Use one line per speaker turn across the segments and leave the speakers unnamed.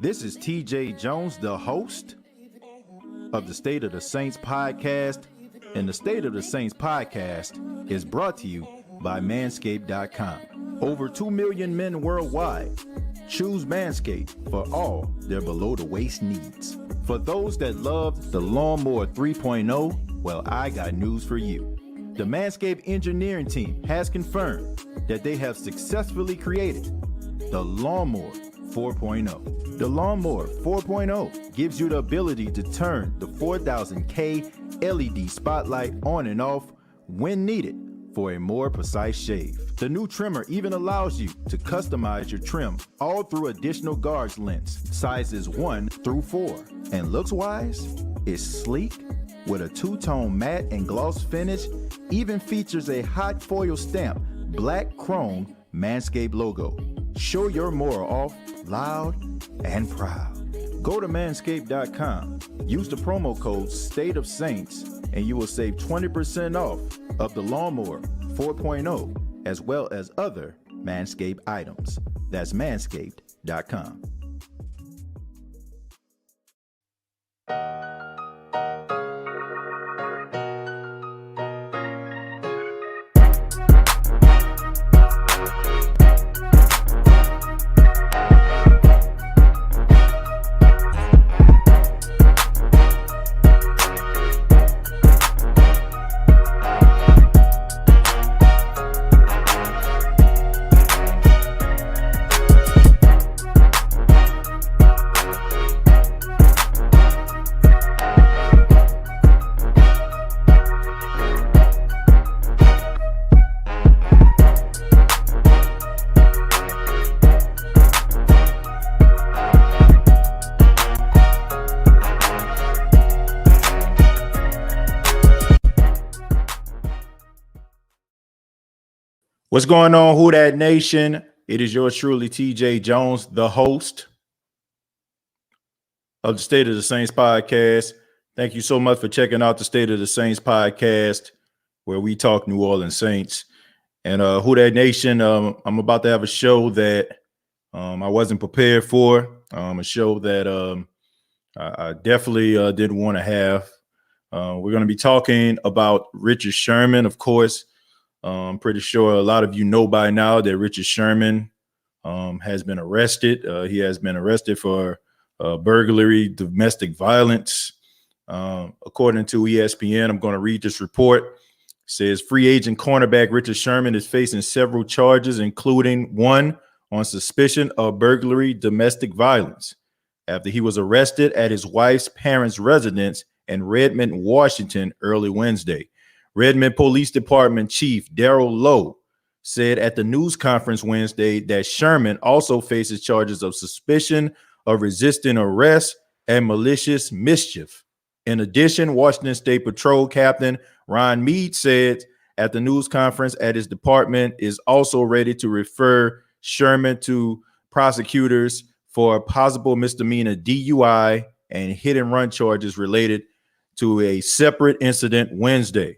This is TJ Jones, the host of the State of the Saints podcast, and the State of the Saints podcast is brought to you by Manscaped.com. Over 2 million men worldwide choose Manscaped for all their below-the-waist needs. For those that love the Lawnmower 3.0, well, I got news for you. The Manscaped engineering team has confirmed that they have successfully created the Lawnmower 4.0. The Lawnmower 4.0 gives you the ability to turn the 4000K LED spotlight on and off when needed for a more precise shave. The new trimmer even allows you to customize your trim all through additional guards lengths, sizes 1 through 4. And looks-wise, it's sleek with a two-tone matte and gloss finish, even features a hot foil stamp, black chrome Manscaped logo. Show your more off loud and proud. Go to manscaped.com, use the promo code STATEOFSAINTS, and you will save 20% off of the Lawnmower 4.0 as well as other Manscaped items. That's manscaped.com. What's going on, Who Dat Nation? It is yours truly, TJ Jones, the host of the State of the Saints podcast. Thank you so much for checking out the State of the Saints podcast, where we talk New Orleans Saints. And Who Dat Nation, I'm about to have a show that I wasn't prepared for, a show that I definitely didn't want to have. We're going to be talking about Richard Sherman, of course. I'm pretty sure a lot of you know by now that Richard Sherman has been arrested. He has been arrested for burglary, domestic violence. According to ESPN, I'm going to read this report. It says free agent cornerback Richard Sherman is facing several charges, including one on suspicion of burglary, domestic violence, after he was arrested at his wife's parents' residence in Redmond, Washington, early Wednesday. Redmond Police Department Chief Darrell Lowe said at the news conference Wednesday that Sherman also faces charges of suspicion of resisting arrest and malicious mischief. In addition, Washington State Patrol Captain Ron Meade said at the news conference at his department is also ready to refer Sherman to prosecutors for possible misdemeanor DUI and hit and run charges related to a separate incident Wednesday.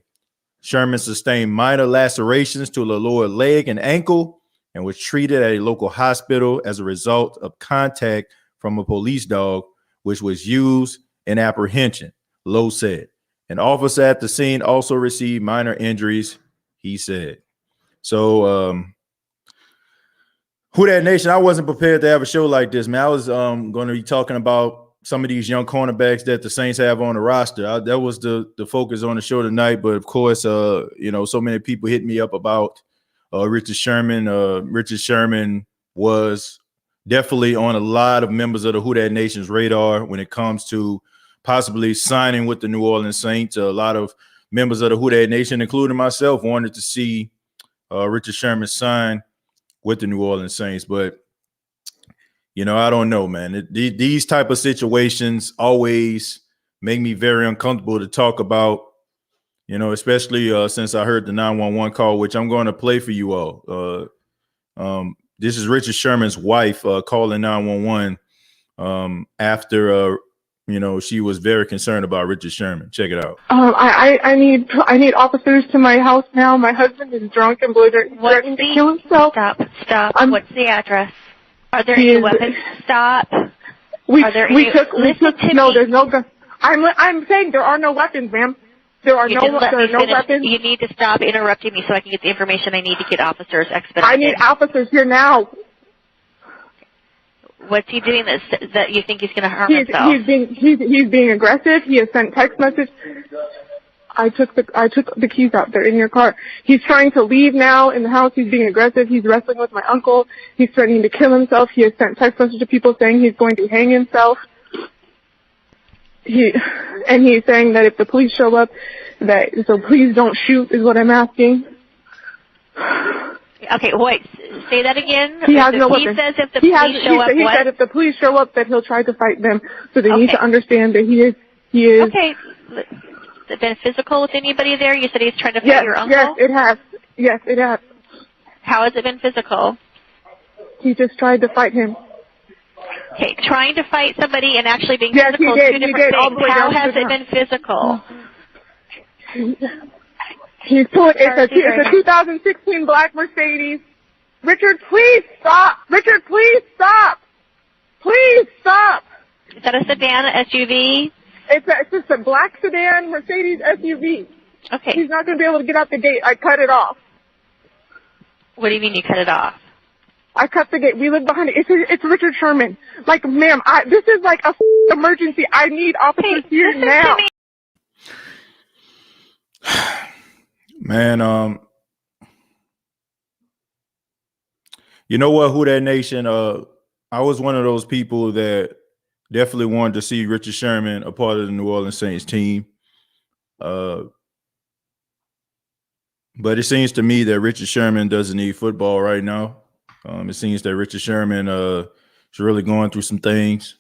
Sherman sustained minor lacerations to the lower leg and ankle and was treated at a local hospital as a result of contact from a police dog, which was used in apprehension, Lowe said. An officer at the scene also received minor injuries, he said. So, Who Dat Nation, I wasn't prepared to have a show like this, man. I was going to be talking about some of these young cornerbacks that the Saints have on the roster. That was the focus on the show tonight. But of course, so many people hit me up about Richard Sherman. Richard Sherman was definitely on a lot of members of the Who Dat Nation's radar when it comes to possibly signing with the New Orleans Saints. A lot of members of the Who Dat Nation, including myself, wanted to see Richard Sherman sign with the New Orleans Saints. But I don't know, man. These type of situations always make me very uncomfortable to talk about, especially since I heard the 911 call, which I'm going to play for you all. This is Richard Sherman's wife calling 911 after, she was very concerned about Richard Sherman. Check it out.
I need officers to my house now. My husband is drunk and threatening to kill himself.
Stop. What's the address? Are there any weapons? Stop.
We
Are there
we
any,
took
listen to
no.
me.
There's no gun. I'm saying there are no weapons, ma'am. There are no weapons.
You need to stop interrupting me so I can get the information I need to get officers expedited.
I need officers here now.
What's he doing that you think he's going to harm himself?
He's being aggressive. He has sent text message. I took the keys out. They're in your car. He's trying to leave now in the house. He's being aggressive. He's wrestling with my uncle. He's threatening to kill himself. He has sent text messages to people saying he's going to hang himself. He's saying that if the police show up, so please don't shoot is what I'm asking.
Okay, wait. Say that again.
He has no weapon.
He says if the police show up,
he said if the police show up, that he'll try to fight them. So they need to understand that he is.
Okay. Has it been physical with anybody there? You said he's trying to fight your uncle?
Yes, it has. Yes, it has.
How has it been physical?
He just tried to fight him.
Okay, trying to fight somebody and actually being physical is two different things. How has it been physical?
He's pulling. It's a 2016 black Mercedes. Richard, please stop. Richard, please stop. Please stop.
Is that a sedan, SUV?
It's just a black sedan Mercedes SUV.
Okay.
He's not going to be able to get out the gate. I cut it off.
What do you mean you cut it off?
I cut the gate. We live behind it. It's Richard Sherman. Like, ma'am, this is like a emergency. I need officers here now.
Man, you know what, Who That Nation? I was one of those people that definitely wanted to see Richard Sherman a part of the New Orleans Saints team. But it seems to me that Richard Sherman doesn't need football right now. It seems that Richard Sherman is really going through some things.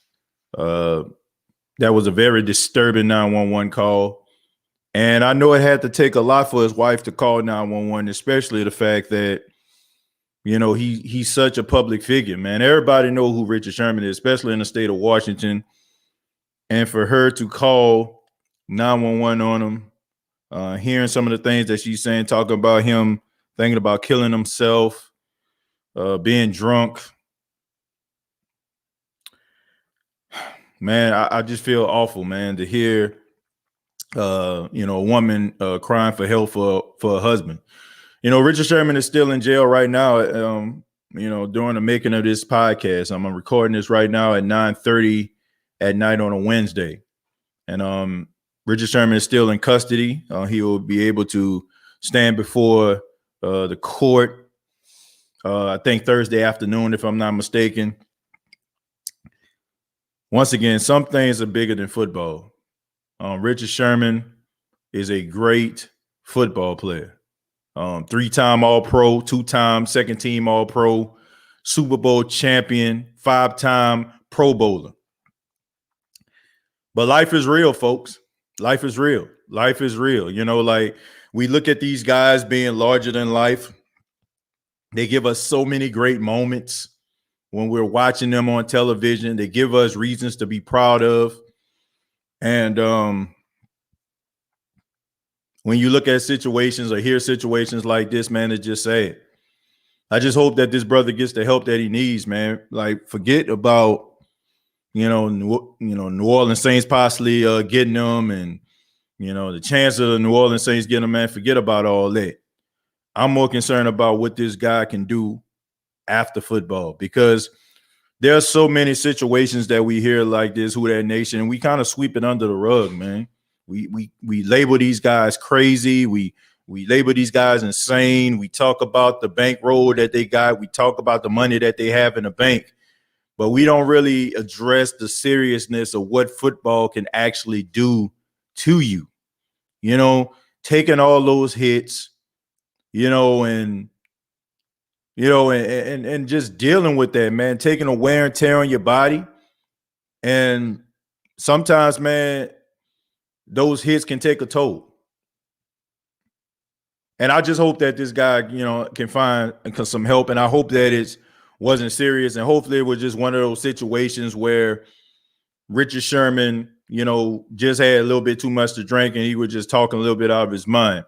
That was a very disturbing 911 call. And I know it had to take a lot for his wife to call 911, especially the fact that, you know, he's such a public figure, man. Everybody know who Richard Sherman is, especially in the state of Washington. And for her to call 911 on him, hearing some of the things that she's saying, talking about him thinking about killing himself, being drunk. Man, I just feel awful, man, to hear a woman crying for help for a husband. You know, Richard Sherman is still in jail right now. During the making of this podcast, I'm recording this right now at 9:30 at night on a Wednesday, and Richard Sherman is still in custody. He will be able to stand before the court. I think Thursday afternoon, if I'm not mistaken. Once again, some things are bigger than football. Richard Sherman is a great football player. 3-time All-Pro, 2-time second-team All-Pro, Super Bowl champion, 5-time Pro Bowler. But life is real, folks. Life is real. Life is real. You know, like, we look at these guys being larger than life. They give us so many great moments when we're watching them on television. They give us reasons to be proud of. And when you look at situations or hear situations like this, man, it's just sad. I just hope that this brother gets the help that he needs, man. Like, forget about, New Orleans Saints possibly getting them, and, the chance of the New Orleans Saints getting them, man. Forget about all that. I'm more concerned about what this guy can do after football, because there are so many situations that we hear like this, Who That Nation, and we kind of sweep it under the rug, man. We label these guys crazy. We label these guys insane. We talk about the bankroll that they got. We talk about the money that they have in the bank, but we don't really address the seriousness of what football can actually do to you. Taking all those hits, and just dealing with that, man, taking a wear and tear on your body. And sometimes, man, those hits can take a toll. And I just hope that this guy, can find some help. And I hope that it wasn't serious. And hopefully it was just one of those situations where Richard Sherman, just had a little bit too much to drink and he was just talking a little bit out of his mind.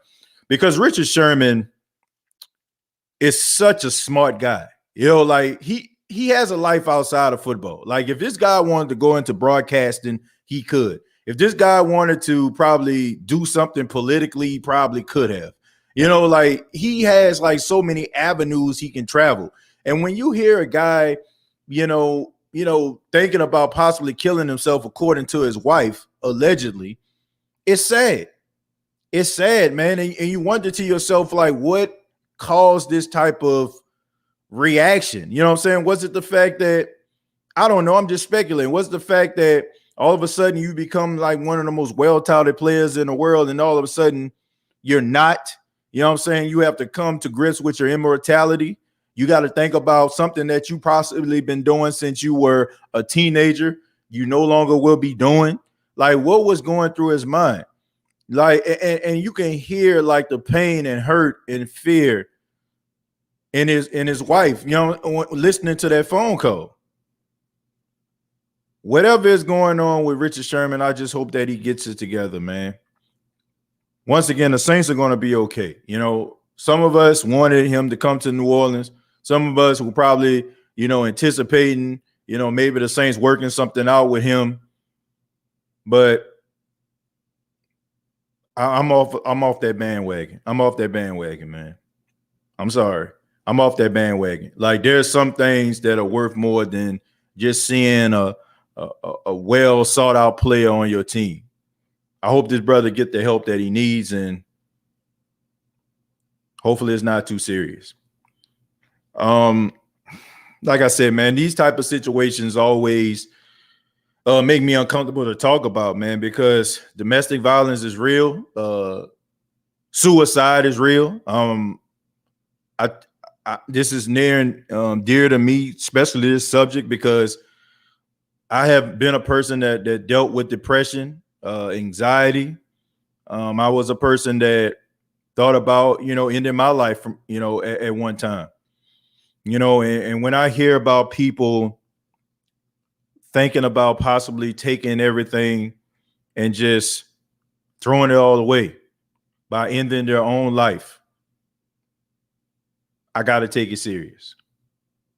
Because Richard Sherman is such a smart guy. Like, he he has a life outside of football. Like if this guy wanted to go into broadcasting, he could. If this guy wanted to probably do something politically, he probably could have. You know, like he has like so many avenues he can travel. And when you hear a guy, you know, thinking about possibly killing himself, according to his wife, allegedly, it's sad. It's sad, man. And you wonder to yourself, like, what caused this type of reaction? You know what I'm saying? Was it the fact that, I don't know, I'm just speculating. Was it the fact that all of a sudden you become like one of the most well-touted players in the world, and all of a sudden you're not? You know what I'm saying? You have to come to grips with your immortality. You got to think about something that you possibly been doing since you were a teenager. You no longer will be doing. Like, what was going through his mind? Like, and you can hear like the pain and hurt and fear in his wife, you know, listening to that phone call. Whatever is going on with Richard Sherman, I just hope that he gets it together, man. Once again, the Saints are going to be okay. You know, some of us wanted him to come to New Orleans. Some of us were probably, you know, anticipating, you know, maybe the Saints working something out with him. But I'm off that bandwagon. I'm off that bandwagon, man. I'm sorry. I'm off that bandwagon. Like, there's some things that are worth more than just seeing a well sought out player on your team. I hope this brother get the help that he needs, and hopefully it's not too serious. Like I said, man, these type of situations always make me uncomfortable to talk about, man, because domestic violence is real. Suicide is real. This is near and dear to me, especially this subject, because I have been a person that dealt with depression, anxiety. I was a person that thought about, you know, ending my life from, you know, at one time, you know, and when I hear about people thinking about possibly taking everything and just throwing it all away by ending their own life, I got to take it serious.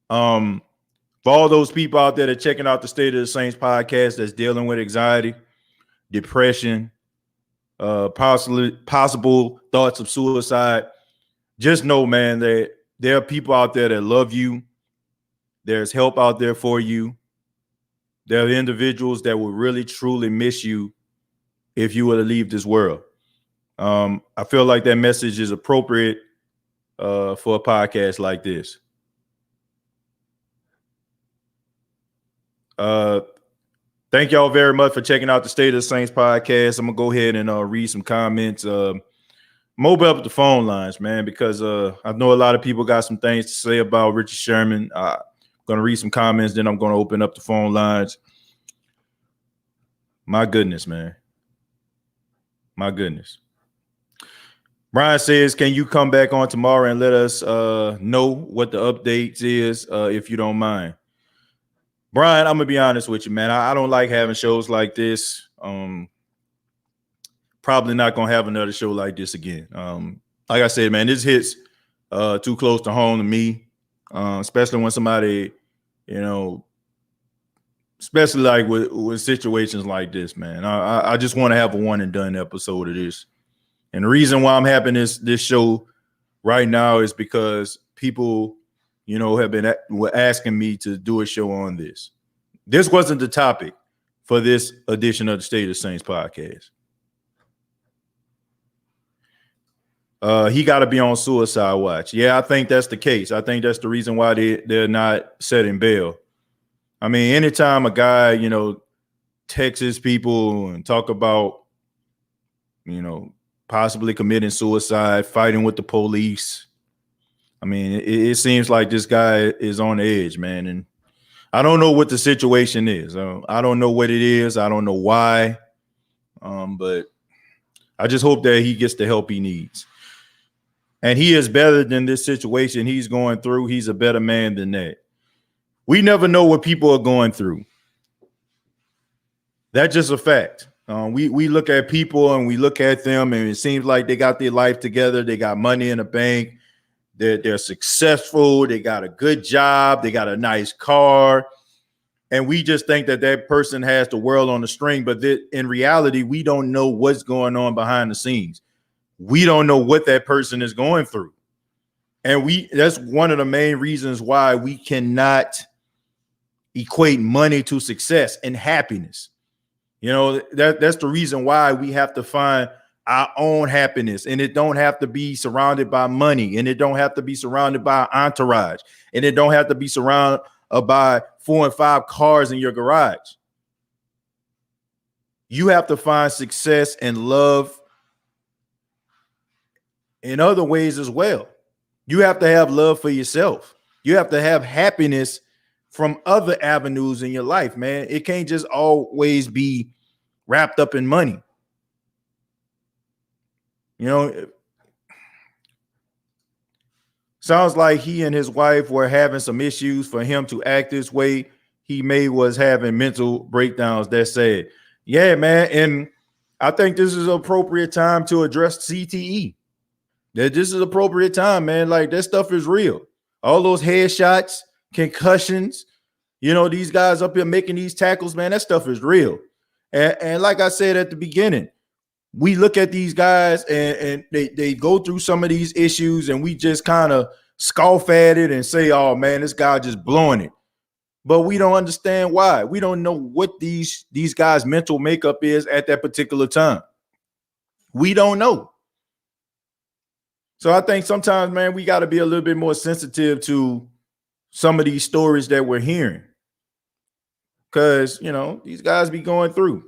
For all those people out there that are checking out the State of the Saints podcast that's dealing with anxiety, depression, possible thoughts of suicide, just know, man, that there are people out there that love you. There's help out there for you. There are individuals that will really, truly miss you if you were to leave this world. I feel like that message is appropriate for a podcast like this. Thank y'all very much for checking out the State of the Saints podcast. I'm gonna go ahead and read some comments. Mobile up the phone lines, man, because I know a lot of people got some things to say about Richard Sherman. I'm gonna read some comments, then I'm gonna open up the phone lines. My goodness, man. My goodness. Brian says, can you come back on tomorrow and let us know what the updates is, if you don't mind? Brian, I'm going to be honest with you, man. I don't like having shows like this. Probably not going to have another show like this again. Like I said, man, this hits too close to home to me, especially when somebody, you know, especially like with situations like this, man. I just want to have a one and done episode of this. And the reason why I'm having this show right now is because people, you know, were asking me to do a show on this. This wasn't the topic for this edition of the State of the Saints podcast. He got to be on suicide watch. Yeah, I think that's the case. I think that's the reason why they're not setting bail. I mean, anytime a guy, you know, texts people and talk about, you know, possibly committing suicide, fighting with the police, I mean, it seems like this guy is on the edge, man. And I don't know what the situation is. I don't know what it is. I don't know why. But I just hope that he gets the help he needs. And he is better than this situation he's going through. He's a better man than that. We never know what people are going through. That's just a fact. We look at people and we look at them and it seems like they got their life together. They got money in the bank. they're successful, they got a good job, they got a nice car, and we just think that that person has the world on the string. But in reality, we don't know what's going on behind the scenes. We don't know what that person is going through. And that's one of the main reasons why we cannot equate money to success and happiness. You know, that's the reason why we have to find our own happiness, and it don't have to be surrounded by money, and it don't have to be surrounded by entourage, and it don't have to be surrounded by 4 and 5 cars in your garage. You have to find success and love in other ways as well. You have to have love for yourself. You have to have happiness from other avenues in your life, man. It can't just always be wrapped up in money. You know, sounds like he and his wife were having some issues. For him to act this way, he was having mental breakdowns. That's sad. Yeah, man. And I think this is an appropriate time to address CTE. That this is appropriate time, man. Like, that stuff is real. All those headshots, concussions, you know, these guys up here making these tackles, man, that stuff is real. And like I said at the beginning, we look at these guys and they go through some of these issues, and we just kind of scoff at it and say, oh man, this guy just blowing it. But we don't understand why. We don't know what these guys' mental makeup is at that particular time. We don't know. So I think sometimes, man, we got to be a little bit more sensitive to some of these stories that we're hearing. Because, you know, these guys be going through.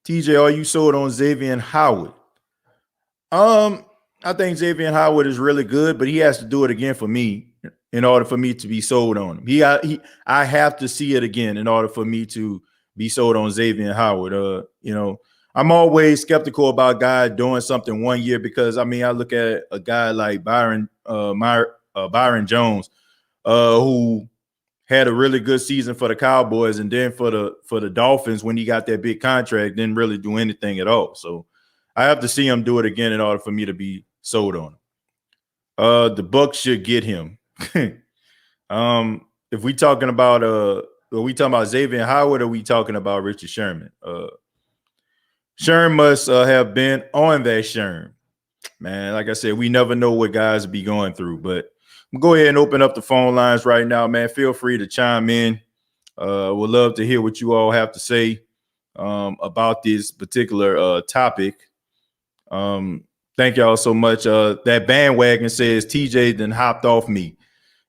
TJ, are you sold on Xavier Howard? I think Xavier Howard is really good, but he has to do it again for me in order for me to be sold on him. I have to see it again in order for me to be sold on Xavier Howard. You know, I'm always skeptical about guys doing something 1 year because, I mean, I look at a guy like Byron Jones, who had a really good season for the Cowboys, and then for the Dolphins, when he got that big contract, didn't really do anything at all. So I have to see him do it again in order for me to be sold on him. The Bucs should get him. If we talking about are we talking about Xavier Howard, or are we talking about Richard Sherman? Sherman must have been on that Sherman. Man, like I said, we never know what guys be going through, but we'll go ahead and open up the phone lines right now, man. Feel free to chime in. We'd love to hear what you all have to say about this particular topic. Thank y'all so much. That bandwagon says TJ then hopped off me.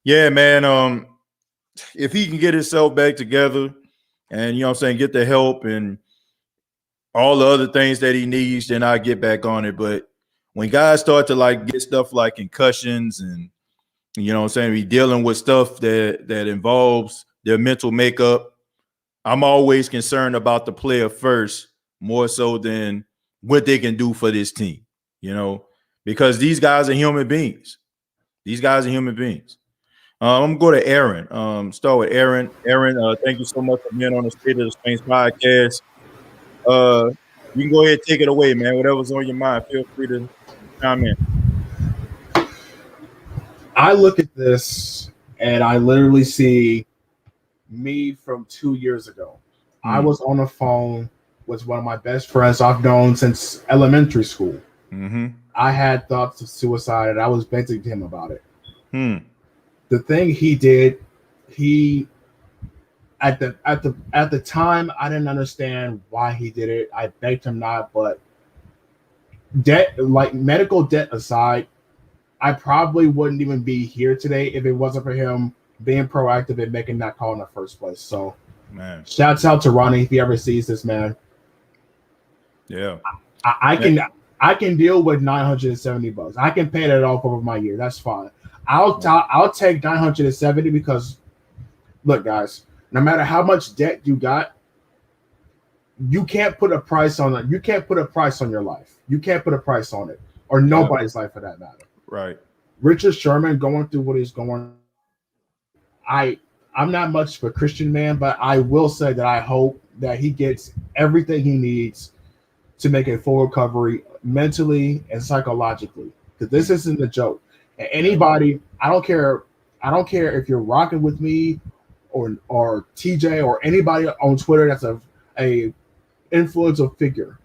Yeah, man. If he can get himself back together and, you know what I'm saying, get the help and all the other things that he needs, then I'll get back on it. But when guys start to like get stuff like concussions and, you know what I'm saying, be dealing with stuff that involves their mental makeup, I'm always concerned about the player first, more so than what they can do for this team, you know, because these guys are human beings. These guys are human beings. I'm going to go to Aaron. Start with Aaron. Aaron, thank you so much for being on the State of the Saints podcast. You can go ahead and take it away, man. Whatever's on your mind, feel free to chime in.
I look at this and I literally see me from 2 years ago. I was on the phone with one of my best friends I've known since elementary school. I had thoughts of suicide, and I was venting to him about it. The thing he did, at the time, I didn't understand why he did it. I begged him not, but debt, like medical debt aside, I probably wouldn't even be here today if it wasn't for him being proactive and making that call in the first place. So, man, shouts out to Ronnie if he ever sees this, man.
Yeah,
I can deal with $970. I can pay that off over my year. That's fine. I'll take $970 because, look, guys, no matter how much debt you got, you can't put a price on it. You can't put a price on your life. You can't put a price on it, or nobody's life for that matter.
Right.
Richard Sherman going through what he's going. I'm not much of a Christian man, but I will say that I hope that he gets everything he needs to make a full recovery mentally and psychologically. because this isn't a joke. Anybody, I don't care if you're rocking with me or TJ or anybody on Twitter that's a influential figure.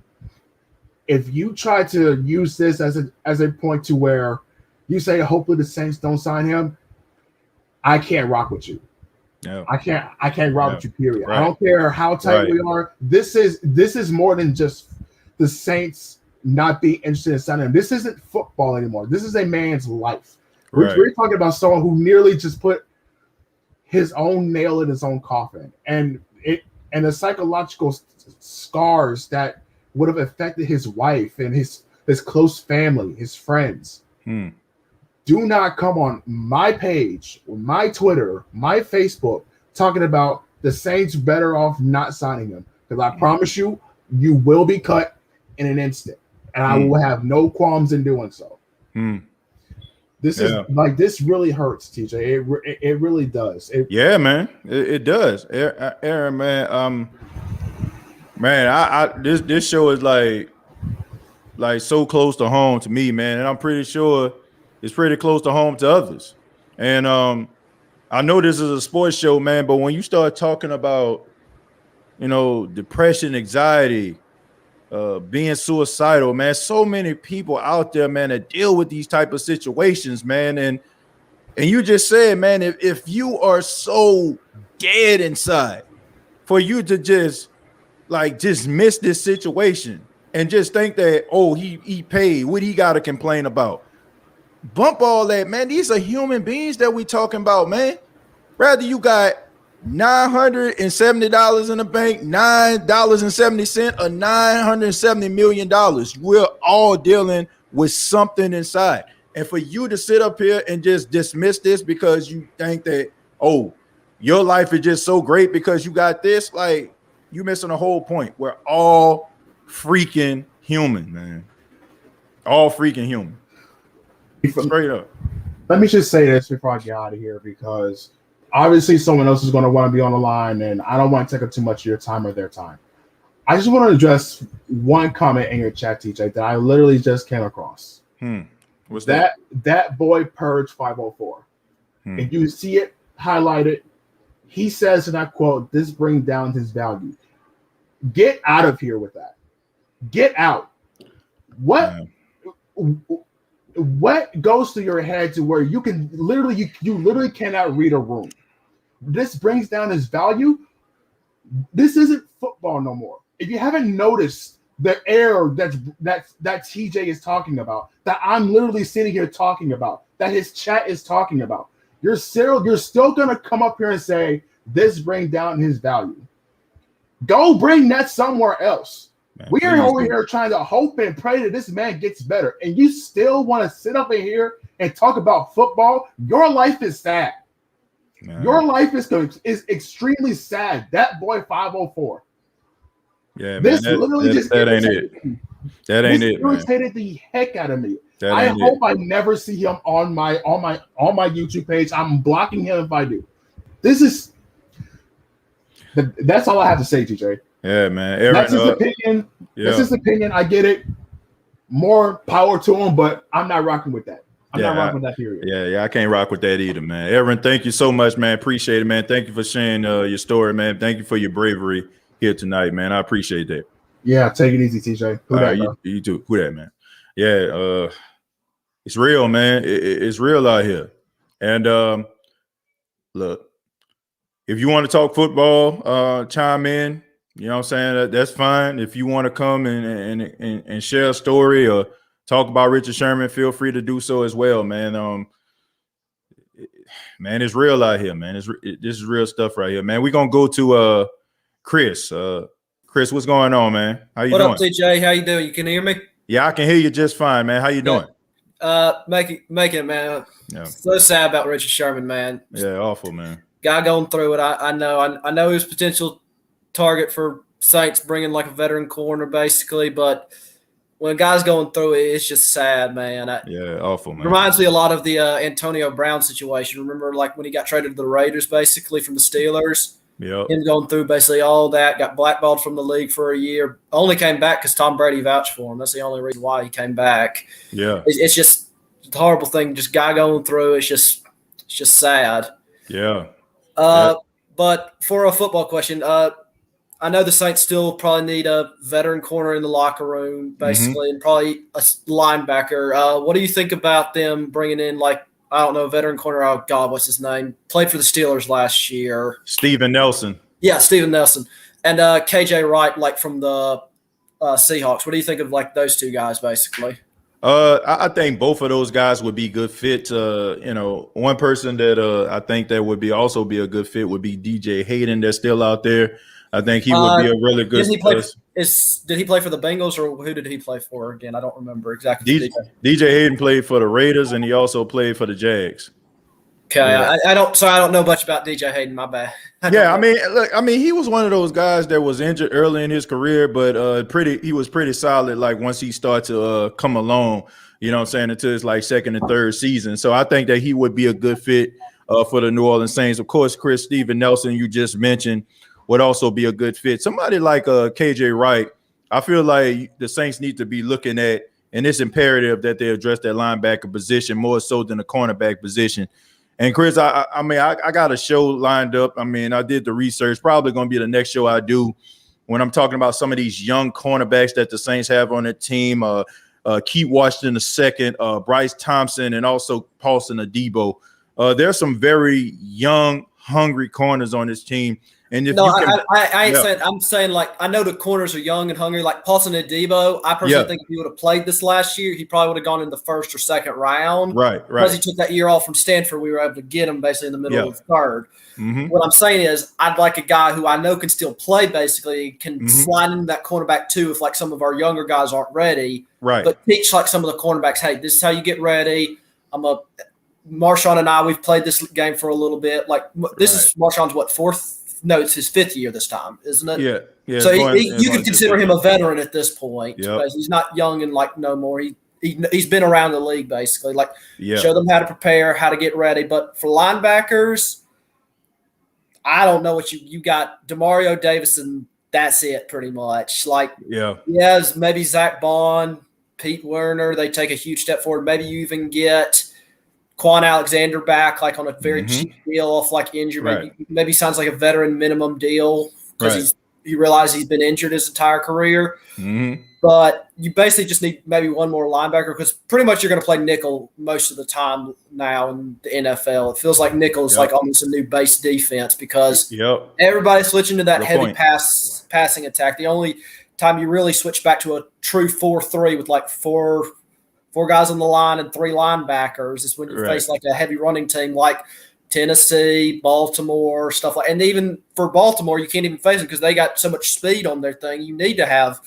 If you try to use this as a point to where you say hopefully the Saints don't sign him, I can't rock with you.
No.
I can't rock with you, period.
Right.
I don't care how tight we are. This is more than just the Saints not being interested in signing him. This isn't football anymore. This is a man's life. We're talking about someone who nearly just put his own nail in his own coffin, and the psychological scars that would have affected his wife and his close family, his friends. Do not come on my page, my Twitter, my Facebook, talking about the Saints better off not signing him. Because I promise you, you will be cut in an instant. And I will have no qualms in doing so. This is like, this really hurts, TJ. It really does.
Yeah, man. It does. Aaron, man. Man, this show is like so close to home to me, man. And I'm pretty sure it's pretty close to home to others. And I know this is a sports show, man, but when you start talking about, depression, anxiety, being suicidal, man, so many people out there, man, that deal with these type of situations, man. And you just said, man, if you are so dead inside, for you to just miss this situation and just think that, oh, he paid, what he got to complain about? Bump all that, man. These are human beings that we talking about, man. Rather you got $970 in the bank, $9.70, or $970 million. We're all dealing with something inside. And for you to sit up here and just dismiss this because you think that, oh, your life is just so great because you got this, like, you missing the whole point. We're all freaking human, man. All freaking human. Straight up.
Let me just say this before I get out of here, because obviously someone else is going to want to be on the line, and I don't want to take up too much of your time or their time. I just want to address one comment in your chat, TJ, that I literally just came across.
What's that?
That boy Purge 504. If you see it highlighted, he says, and I quote, "This brings down his value." Get out of here with that. Get out. What goes through your head to where you can literally you literally cannot read a room? This brings down his value. This isn't football no more. If you haven't noticed the air that TJ is talking about, that I'm literally sitting here talking about, that his chat is talking about, you're still gonna come up here and say this brings down his value. Go bring that somewhere else. Man, we are over here trying to hope and pray that this man gets better, and you still want to sit up in here and talk about football? Your life is sad. Man. Your life is extremely sad. That boy 504.
Yeah,
this
man,
literally
that ain't it. That ain't it.
Irritated the heck out of me. I hope I never see him on my YouTube page. I'm blocking him if I do. That's all I have to say, TJ.
Yeah, man. Aaron,
that's his opinion. Yeah. That's his opinion. I get it. More power to him, but I'm not rocking with that. I'm not rocking with that period.
Yeah, I can't rock with that either, man. Aaron, thank you so much, man. Appreciate it, man. Thank you for sharing your story, man. Thank you for your bravery here tonight, man. I appreciate that.
Yeah, take it easy, TJ. Who that,
you too. Who that, man? Yeah, it's real, man. It's real out here. And look, if you want to talk football, chime in. You know what I'm saying? That's fine. If you want to come and share a story or talk about Richard Sherman, feel free to do so as well, man. Man, it's real out here, man. This is real stuff right here, man. We're going to go to Chris. Chris, what's going on, man? How you doing?
What up, TJ? How you doing? You can hear me?
Yeah, I can hear you just fine, man. How you doing?
Making it, man. Yeah. So sad about Richard Sherman, man.
Yeah, awful, man.
Guy going through it. I know he was potential target for Saints bringing like a veteran corner, basically, but when a guy's going through it, it's just sad, man.
Yeah, awful, man.
Reminds me a lot of the Antonio Brown situation. Remember, like when he got traded to the Raiders, basically from the Steelers.
Yeah,
him going through basically all that, got blackballed from the league for a year. Only came back because Tom Brady vouched for him. That's the only reason why he came back.
Yeah,
it's just It's a horrible thing. Just guy going through. It's just sad.
Yeah.
But for a football question, I know the Saints still probably need a veteran corner in the locker room, basically, and probably a linebacker. What do you think about them bringing in, like, I don't know, veteran corner? Oh, God, what's his name? Played for the Steelers last year.
Steven Nelson.
Yeah, Steven Nelson. And KJ Wright, like, from the Seahawks. What do you think of, like, those two guys, basically?
I think both of those guys would be good fit. One person that I think that would also be a good fit would be DJ Hayden. That's still out there. I think he would be a really good.
Did he play for the Bengals, or who did he play for again? I don't remember exactly.
DJ Hayden played for the Raiders, and he also played for the Jags.
Okay, yeah. I don't know much about DJ Hayden. My bad.
I mean, he was one of those guys that was injured early in his career, but he was pretty solid. Like once he started to come along, you know what I'm saying, into his like second and third season. So I think that he would be a good fit for the New Orleans Saints. Of course, Steven Nelson, you just mentioned, would also be a good fit. Somebody like KJ Wright, I feel like the Saints need to be looking at, and it's imperative that they address that linebacker position more so than the cornerback position. And Chris, I got a show lined up. I mean, I did the research. Probably going to be the next show I do when I'm talking about some of these young cornerbacks that the Saints have on their team. Keith Washington II, Bryce Thompson, and also Paulson Adebo. There's some very young, hungry corners on this team. And if
I ain't saying. I'm saying, like, I know the corners are young and hungry. Like Paulson Adebo, I personally think if he would have played this last year, he probably would have gone in the first or second round.
Right.
Because he took that year off from Stanford, we were able to get him basically in the middle of the third. Mm-hmm. What I'm saying is, I'd like a guy who I know can still play, basically, can slide into that cornerback too if like some of our younger guys aren't ready.
Right.
But teach like some of the cornerbacks, hey, this is how you get ready. Marshawn and I, we've played this game for a little bit. Like this is Marshawn's fourth? No, it's his fifth year this time, isn't it? Yeah.
So
you can consider him a veteran at this point. Yep. He's not young and like no more. He's been around the league basically. Like show them how to prepare, how to get ready. But for linebackers, I don't know what you got. Demario Davis, and that's it pretty much. Like maybe Zach Bond, Pete Werner. They take a huge step forward. Maybe you even get Quan Alexander back, like on a very cheap deal off like injury.
Right.
Maybe sounds like a veteran minimum deal because he realized he's been injured his entire career. Mm-hmm. But you basically just need maybe one more linebacker because pretty much you're going to play nickel most of the time now in the NFL. It feels like nickel is like almost a new base defense because everybody's switching to that passing attack. The only time you really switch back to a true 4-3 with like four guys on the line and three linebackers is when you face like a heavy running team like Tennessee, Baltimore, stuff like. And even for Baltimore, you can't even face them because they got so much speed on their thing. You need to have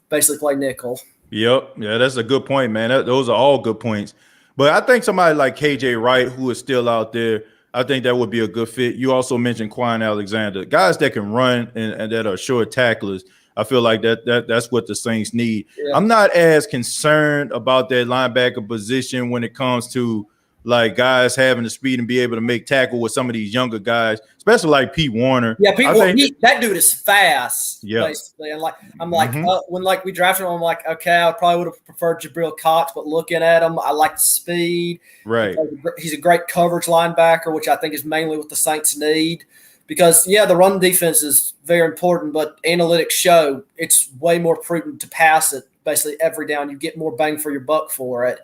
basically play nickel. Yep,
yeah, that's a good point, man. Those are all good points. But I think somebody like KJ Wright, who is still out there, I think that would be a good fit. You also mentioned Quan Alexander, guys that can run and that are short tacklers. I feel like that's what the Saints need. Yeah. I'm not as concerned about that linebacker position when it comes to like guys having the speed and be able to make tackle with some of these younger guys, especially like Pete Werner.
Yeah, that dude is fast, basically. And like when like we drafted him, I'm like, okay, I probably would have preferred Jabril Cox, but looking at him, I like the speed.
Right.
He's a great coverage linebacker, which I think is mainly what the Saints need. Because, the run defense is very important, but analytics show it's way more prudent to pass it basically every down. You get more bang for your buck for it.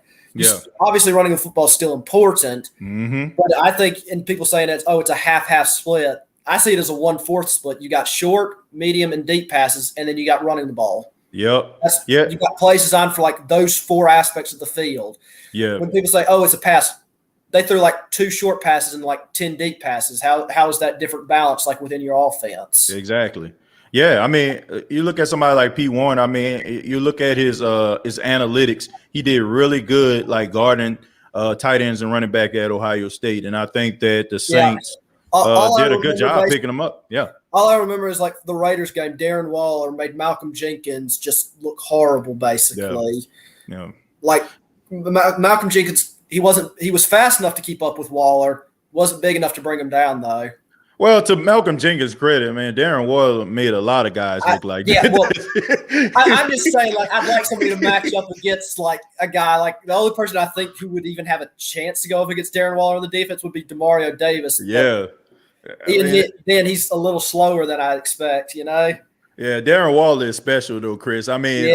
Obviously, running the football is still important, but I think, and people saying it's a half-half split. I see it as a 1/4 split. You got short, medium, and deep passes, and then you got running the ball. You got plays designed for like those four aspects of the field. Yeah. When people say, it's a pass, they threw like 2 short passes and like 10 deep passes. How is that different balance like within your offense?
Exactly. Yeah, I mean, you look at somebody like Pete Warren. I mean, you look at his analytics. He did really good, like guarding tight ends and running back at Ohio State. And I think that the Saints did a good job picking him up. Yeah.
All I remember is like the Raiders game. Darren Waller made Malcolm Jenkins just look horrible, basically.
Yeah.
Like Malcolm Jenkins. He was fast enough to keep up with Waller. Wasn't big enough to bring him down, though.
Well, to Malcolm Jenkins' credit, man, Darren Waller made a lot of guys look like
yeah.
that.
Well, I'm just saying, like, I'd like somebody to match up against like a guy like the only person I think who would even have a chance to go up against Darren Waller on the defense would be Demario Davis.
Yeah.
Then he's a little slower than I expect, you know.
Yeah, Darren Waller is special though, Chris. I mean,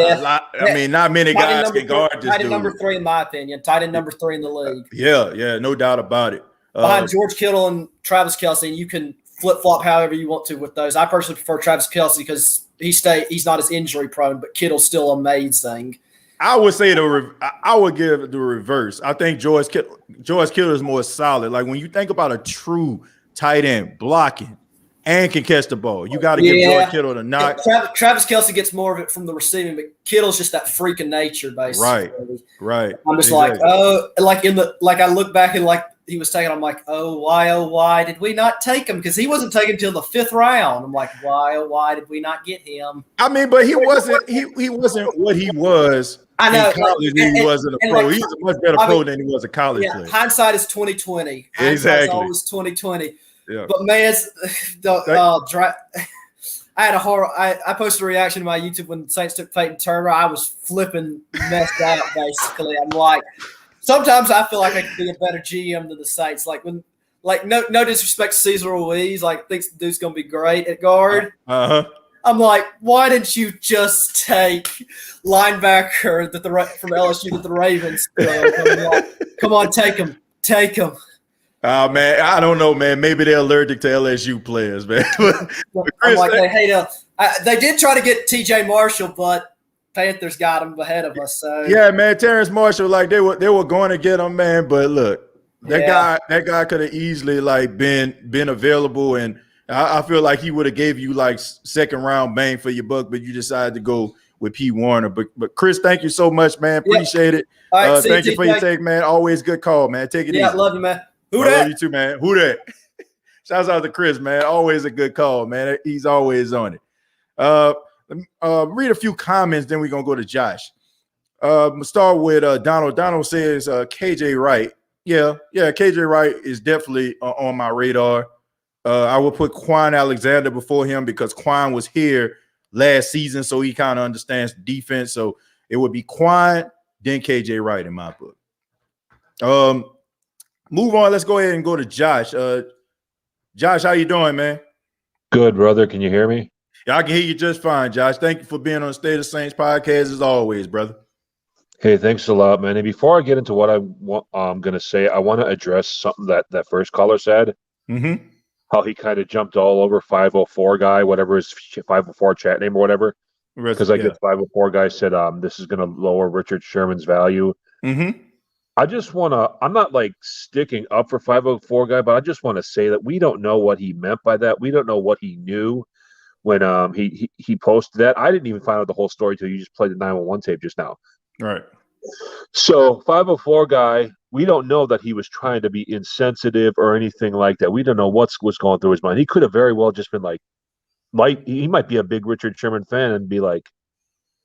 not many guys can guard this
tight end
dude.
number 3 in my opinion. Tight end number 3 in the league.
Yeah, no doubt about it.
Behind George Kittle and Travis Kelce, you can flip-flop however you want to with those. I personally prefer Travis Kelce because he's not as injury prone, but Kittle's still amazing.
I would say I would give the reverse. I think George Kittle is more solid. Like when you think about a true tight end blocking and can catch the ball, you got to give George Kittle the knock.
Travis Kelce gets more of it from the receiving, but Kittle's just that freak of nature, basically.
Right.
I'm just like, I look back and like he was taken. I'm like, oh why did we not take him? Because he wasn't taken until the 5th round. I'm like, why did we not get him?
I mean, but he wasn't what he was.
I know,
in college than he was in a pro. He's a much better pro than he was a college player.
Hindsight is 2020.
Exactly.
Always 2020.
Yeah.
But man, I had a horror. I posted a reaction to my YouTube when Saints took Peyton Turner. I was flipping messed out. Basically, I'm like, sometimes I feel like I could be a better GM than the Saints. Like when, like no disrespect to Cesar Ruiz, like thinks the dude's gonna be great at guard. I'm like, why didn't you just take linebacker from LSU that the Ravens? Come on, take him.
Oh man, I don't know, man. Maybe they're allergic to LSU players, man.
I'm like, they did try to get TJ Marshall, but Panthers got him ahead of us. So
yeah, man, Terrence Marshall, like they were going to get him, man. But look, that guy could have easily like been available, and I feel like he would have gave you like 2nd round bang for your buck, but you decided to go with P. Warner. But Chris, thank you so much, man. Appreciate it.
All right,
thank you for your take, man. Always good call, man. Take it easy.
Yeah, love you, man.
I love you too, man. Who that? Shouts out to Chris, man. Always a good call, man. He's always on it. Read a few comments, then we're going to go to Josh. Start with Donald. Donald says KJ Wright. Yeah, KJ Wright is definitely on my radar. I would put Quan Alexander before him because Quan was here last season, so he kind of understands the defense. So it would be Quan, then KJ Wright in my book. Move on. Let's go ahead and go to Josh. Josh, how you doing, man?
Good, brother. Can you hear me?
Yeah, I can hear you just fine, Josh. Thank you for being on State of Saints podcast as always, brother.
Hey, thanks a lot, man. And before I get into what I'm going to say, I want to address something that first caller said.
Mm-hmm.
How he kind of jumped all over 504 guy, whatever his 504 chat name or whatever. Because I guess 504 guy said this is going to lower Richard Sherman's value.
Mm-hmm.
I just want to, I'm not like sticking up for 504 guy, but I just want to say that we don't know what he meant by that. We don't know what he knew when he posted that. I didn't even find out the whole story till you just played the 911 tape just now.
Right.
So 504 guy, we don't know that he was trying to be insensitive or anything like that. We don't know what's going through his mind. He could have very well just been like he might be a big Richard Sherman fan and be like,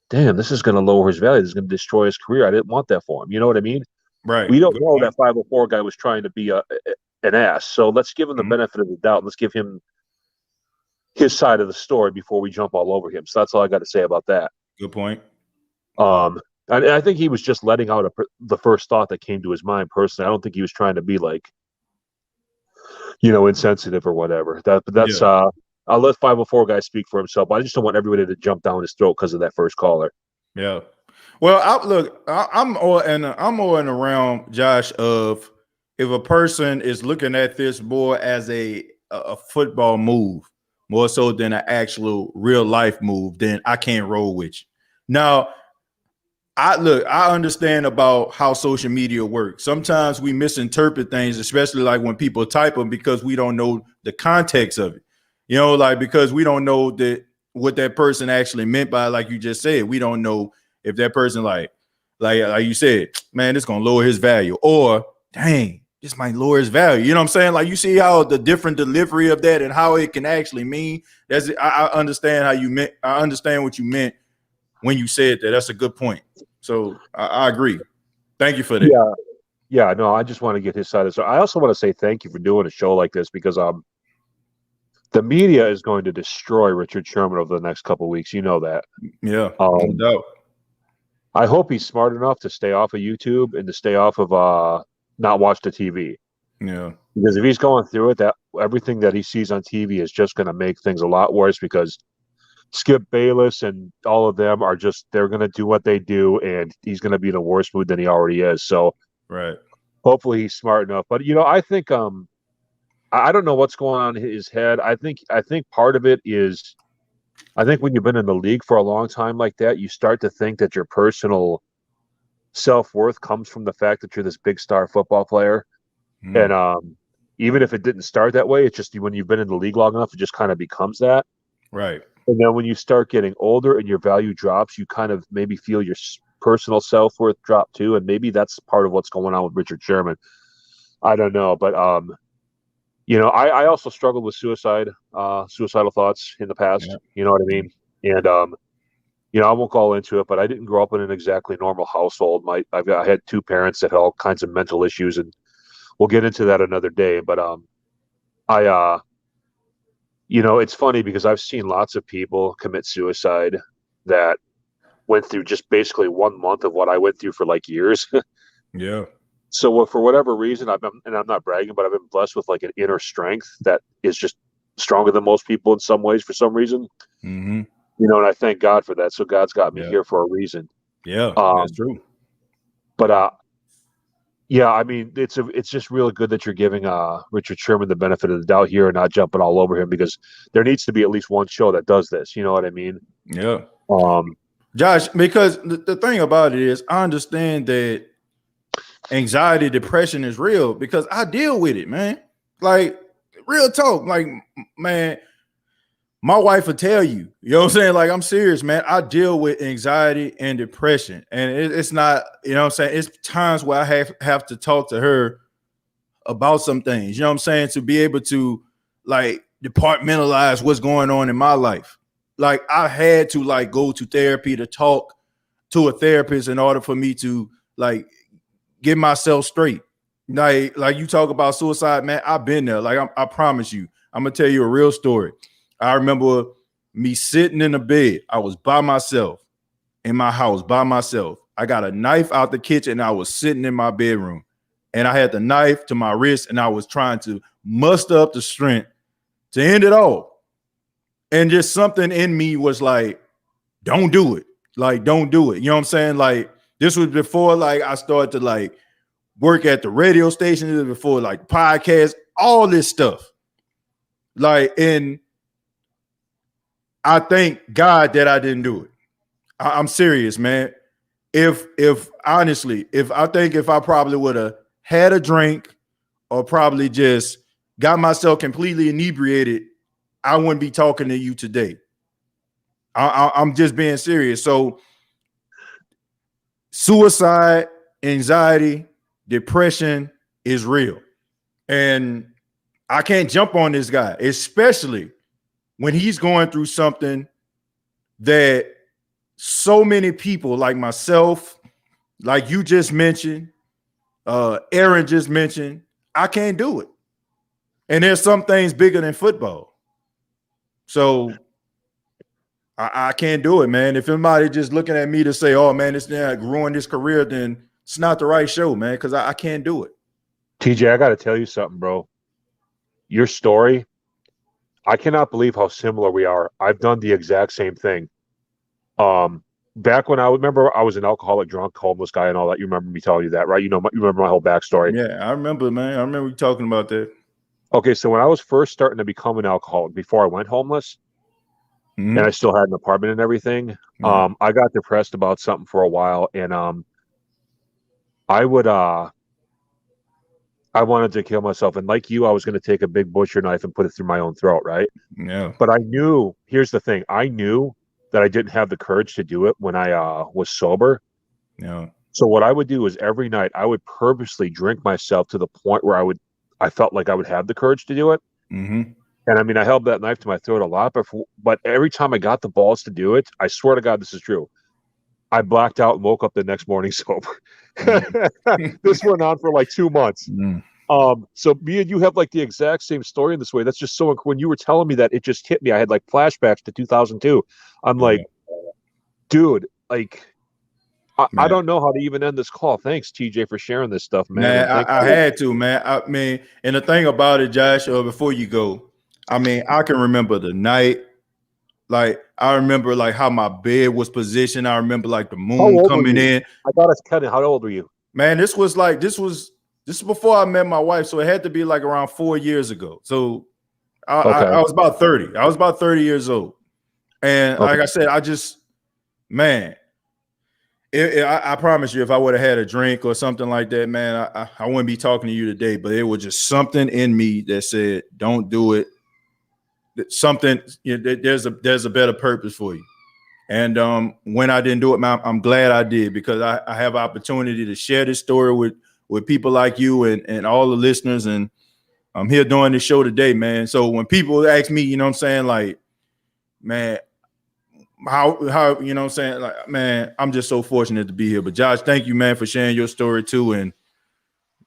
damn, this is going to lower his value. This is going to destroy his career. I didn't want that for him. You know what I mean?
Right.
We don't know that 504 guy was trying to be an ass. So let's give him the benefit of the doubt. Let's give him his side of the story before we jump all over him. So that's all I got to say about that.
Good point.
I think he was just letting out the first thought that came to his mind personally. I don't think he was trying to be like, insensitive or whatever. I'll let 504 guy speak for himself. But I just don't want everybody to jump down his throat because of that first caller.
Yeah. Well, I'm more in the realm, Josh, of if a person is looking at this more as a football move, more so than an actual real life move, then I can't roll with you. Now, I understand about how social media works. Sometimes we misinterpret things, especially like when people type them because we don't know the context of it. Because we don't know what that person actually meant by, like you just said. We don't know if that person like you said, man, it's gonna lower his value, or dang, this might lower his value. You know what I'm saying? Like you see how the different delivery of that and how it can actually mean. I understand how you meant. I understand what you meant when you said that. That's a good point. So I agree. Thank you for that.
Yeah. No, I just want to get his side of it. So I also want to say thank you for doing a show like this because The media is going to destroy Richard Sherman over the next couple of weeks. You know that.
Yeah, no doubt.
I hope he's smart enough to stay off of YouTube and to stay off of not watch the TV.
Yeah.
Because if he's going through it, that everything that he sees on TV is just going to make things a lot worse, because Skip Bayless and all of them are just, they're going to do what they do, and he's going to be in a worse mood than he already is. So
right.
Hopefully he's smart enough. But, I think I don't know what's going on in his head. I think part of it is, I think when you've been in the league for a long time like that, you start to think that your personal self-worth comes from the fact that you're this big star football player. And even if it didn't start that way, it's just when you've been in the league long enough, it just kind of becomes that.
Right.
And then when you start getting older and your value drops, you kind of maybe feel your personal self-worth drop too. And maybe that's part of what's going on with Richard Sherman. I don't know. But, I also struggled with suicidal thoughts in the past. Yeah. You know what I mean? And, I won't go into it, but I didn't grow up in an exactly normal household. I had two parents that had all kinds of mental issues, and we'll get into that another day. But it's funny because I've seen lots of people commit suicide that went through just basically 1 month of what I went through for like years.
Yeah. So
for whatever reason, and I'm not bragging, but I've been blessed with like an inner strength that is just stronger than most people in some ways for some reason.
Mm-hmm.
And I thank God for that. So God's got me here for a reason.
Yeah, that's true.
But I mean, it's just really good that you're giving Richard Sherman the benefit of the doubt here and not jumping all over him, because there needs to be at least one show that does this. You know what I mean?
Yeah. Josh, because the thing about it is, I understand that anxiety, depression is real because I deal with it, man. Like, real talk. Like, man, my wife will tell you, you know what I'm saying? Like, I'm serious, man. I deal with anxiety and depression, and it's not, you know what I'm saying? It's times where I have to talk to her about some things, you know what I'm saying? To be able to like departmentalize what's going on in my life. Like, I had to like go to therapy to talk to a therapist in order for me to like get myself straight. Like you talk about suicide, man. I've been there. Like, I promise you, I'm gonna tell you a real story. I remember me sitting in the bed. I was by myself in my house by myself. I got a knife out the kitchen and I was sitting in my bedroom, and I had the knife to my wrist and I was trying to muster up the strength to end it all. And just something in me was like, don't do it. Like, don't do it. You know what I'm saying? Like, this was before like I started to like work at the radio station, this was before like podcasts, all this stuff. Like, and I thank God that I didn't do it. I'm serious, man. If honestly, if I probably would have had a drink or probably just got myself completely inebriated, I wouldn't be talking to you today. I'm just being serious. So suicide, anxiety, depression is real. And I can't jump on this guy, especially when he's going through something that so many people like myself, like you just mentioned, Aaron just mentioned, I can't do it. And there's some things bigger than football. So I can't do it, man. If somebody just looking at me to say, oh, man, it's not ruined this career, then it's not the right show, man, because I can't do it.
TJ, I got to tell you something, bro. Your story, I cannot believe how similar we are. I've done the exact same thing. Back when I was an alcoholic, drunk, homeless guy and all that. You remember me telling you that, right? You remember my whole backstory.
Yeah, I remember, man. I remember you talking about that.
Okay, so when I was first starting to become an alcoholic, before I went homeless, and I still had an apartment and everything, I got depressed about something for a while, and I wanted to kill myself. And like you, I was going to take a big butcher knife and put it through my own throat, right?
Yeah.
But I knew, here's the thing, I knew that I didn't have the courage to do it when I was sober.
Yeah.
So what I would do is every night I would purposely drink myself to the point where I felt like I would have the courage to do it.
Mm-hmm.
And I mean, I held that knife to my throat a lot, but every time I got the balls to do it, I swear to God, this is true, I blacked out and woke up the next morning sober. This went on for like 2 months. So me and you have like the exact same story in this way. That's just so when you were telling me that, it just hit me. I had like flashbacks to 2002. I'm like, dude, like I don't know how to even end this call. Thanks, TJ, for sharing this stuff, man.
Man,
And
I had to, man. I mean, and the thing about it, Josh, before you go, I mean, I can remember the night. Like, I remember like how my bed was positioned. I remember like the moon coming in.
I thought it's kind of. How old were you?
Man, this was before I met my wife, so it had to be like around 4 years ago. So I was about 30. I was about 30 years old, and like I said, man. I promise you, if I would have had a drink or something like that, man, I wouldn't be talking to you today. But it was just something in me that said, "Don't do it." Something, there's a better purpose for you. And when I didn't do it, man, I'm glad I did, because I have opportunity to share this story with people like you and all the listeners. And I'm here doing this show today, man. So when people ask me, you know what I'm saying, like, man, how you know what I'm saying, like, man, I'm just so fortunate to be here. But Josh, thank you, man, for sharing your story too. And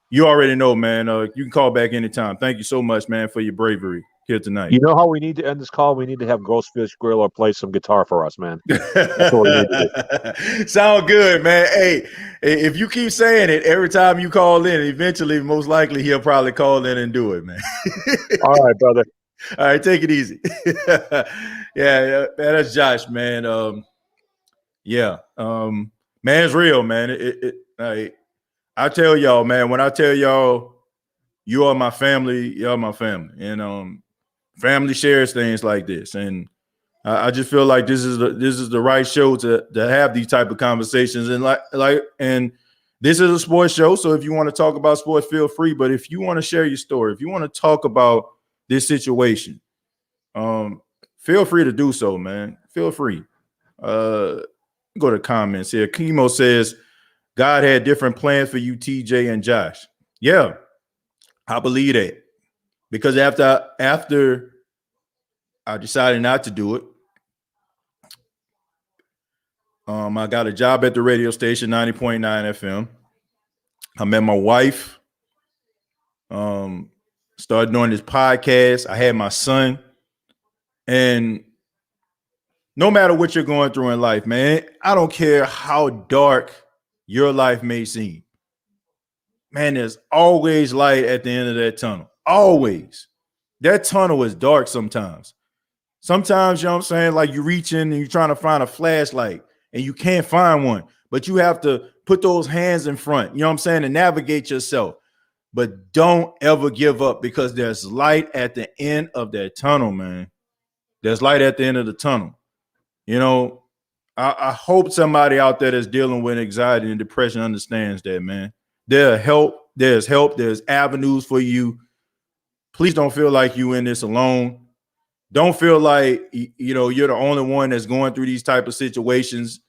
you already know, man, you can call back anytime. Thank you so much, man, for your bravery here tonight.
You know how we need to end this call? We need to have Ghostfish Gorilla play some guitar for us, man. That's what we need to
do. Sound good, man. Hey, if you keep saying it every time you call in, eventually, most likely, he'll probably call in and do it, man.
All right, brother.
All right, take it easy. Yeah, man, that's Josh, man. Man, it's real, man. I tell y'all, man, when I tell y'all you are my family, you're my family. And family shares things like this. And I just feel like this is the right show to have these type of conversations. And and this is a sports show. So if you want to talk about sports, feel free. But if you want to share your story, if you want to talk about this situation, feel free to do so, man. Feel free. Go to comments here. Chemo says, God had different plans for you, TJ and Josh. Yeah, I believe that. Because after I decided not to do it, I got a job at the radio station, 90.9 FM. I met my wife. Started doing this podcast. I had my son. And no matter what you're going through in life, man, I don't care how dark your life may seem. Man, there's always light at the end of that tunnel. Always. That tunnel is dark sometimes. Sometimes, you know what I'm saying, like you reach in and you're trying to find a flashlight and you can't find one, but you have to put those hands in front, you know what I'm saying, to navigate yourself. But don't ever give up, because there's light at the end of that tunnel, man. There's light at the end of the tunnel. You know, I hope somebody out there that's dealing with anxiety and depression understands that, man. There's help. There's avenues for you. Please don't feel like you in this alone. Don't feel like, you're the only one that's going through these type of situations.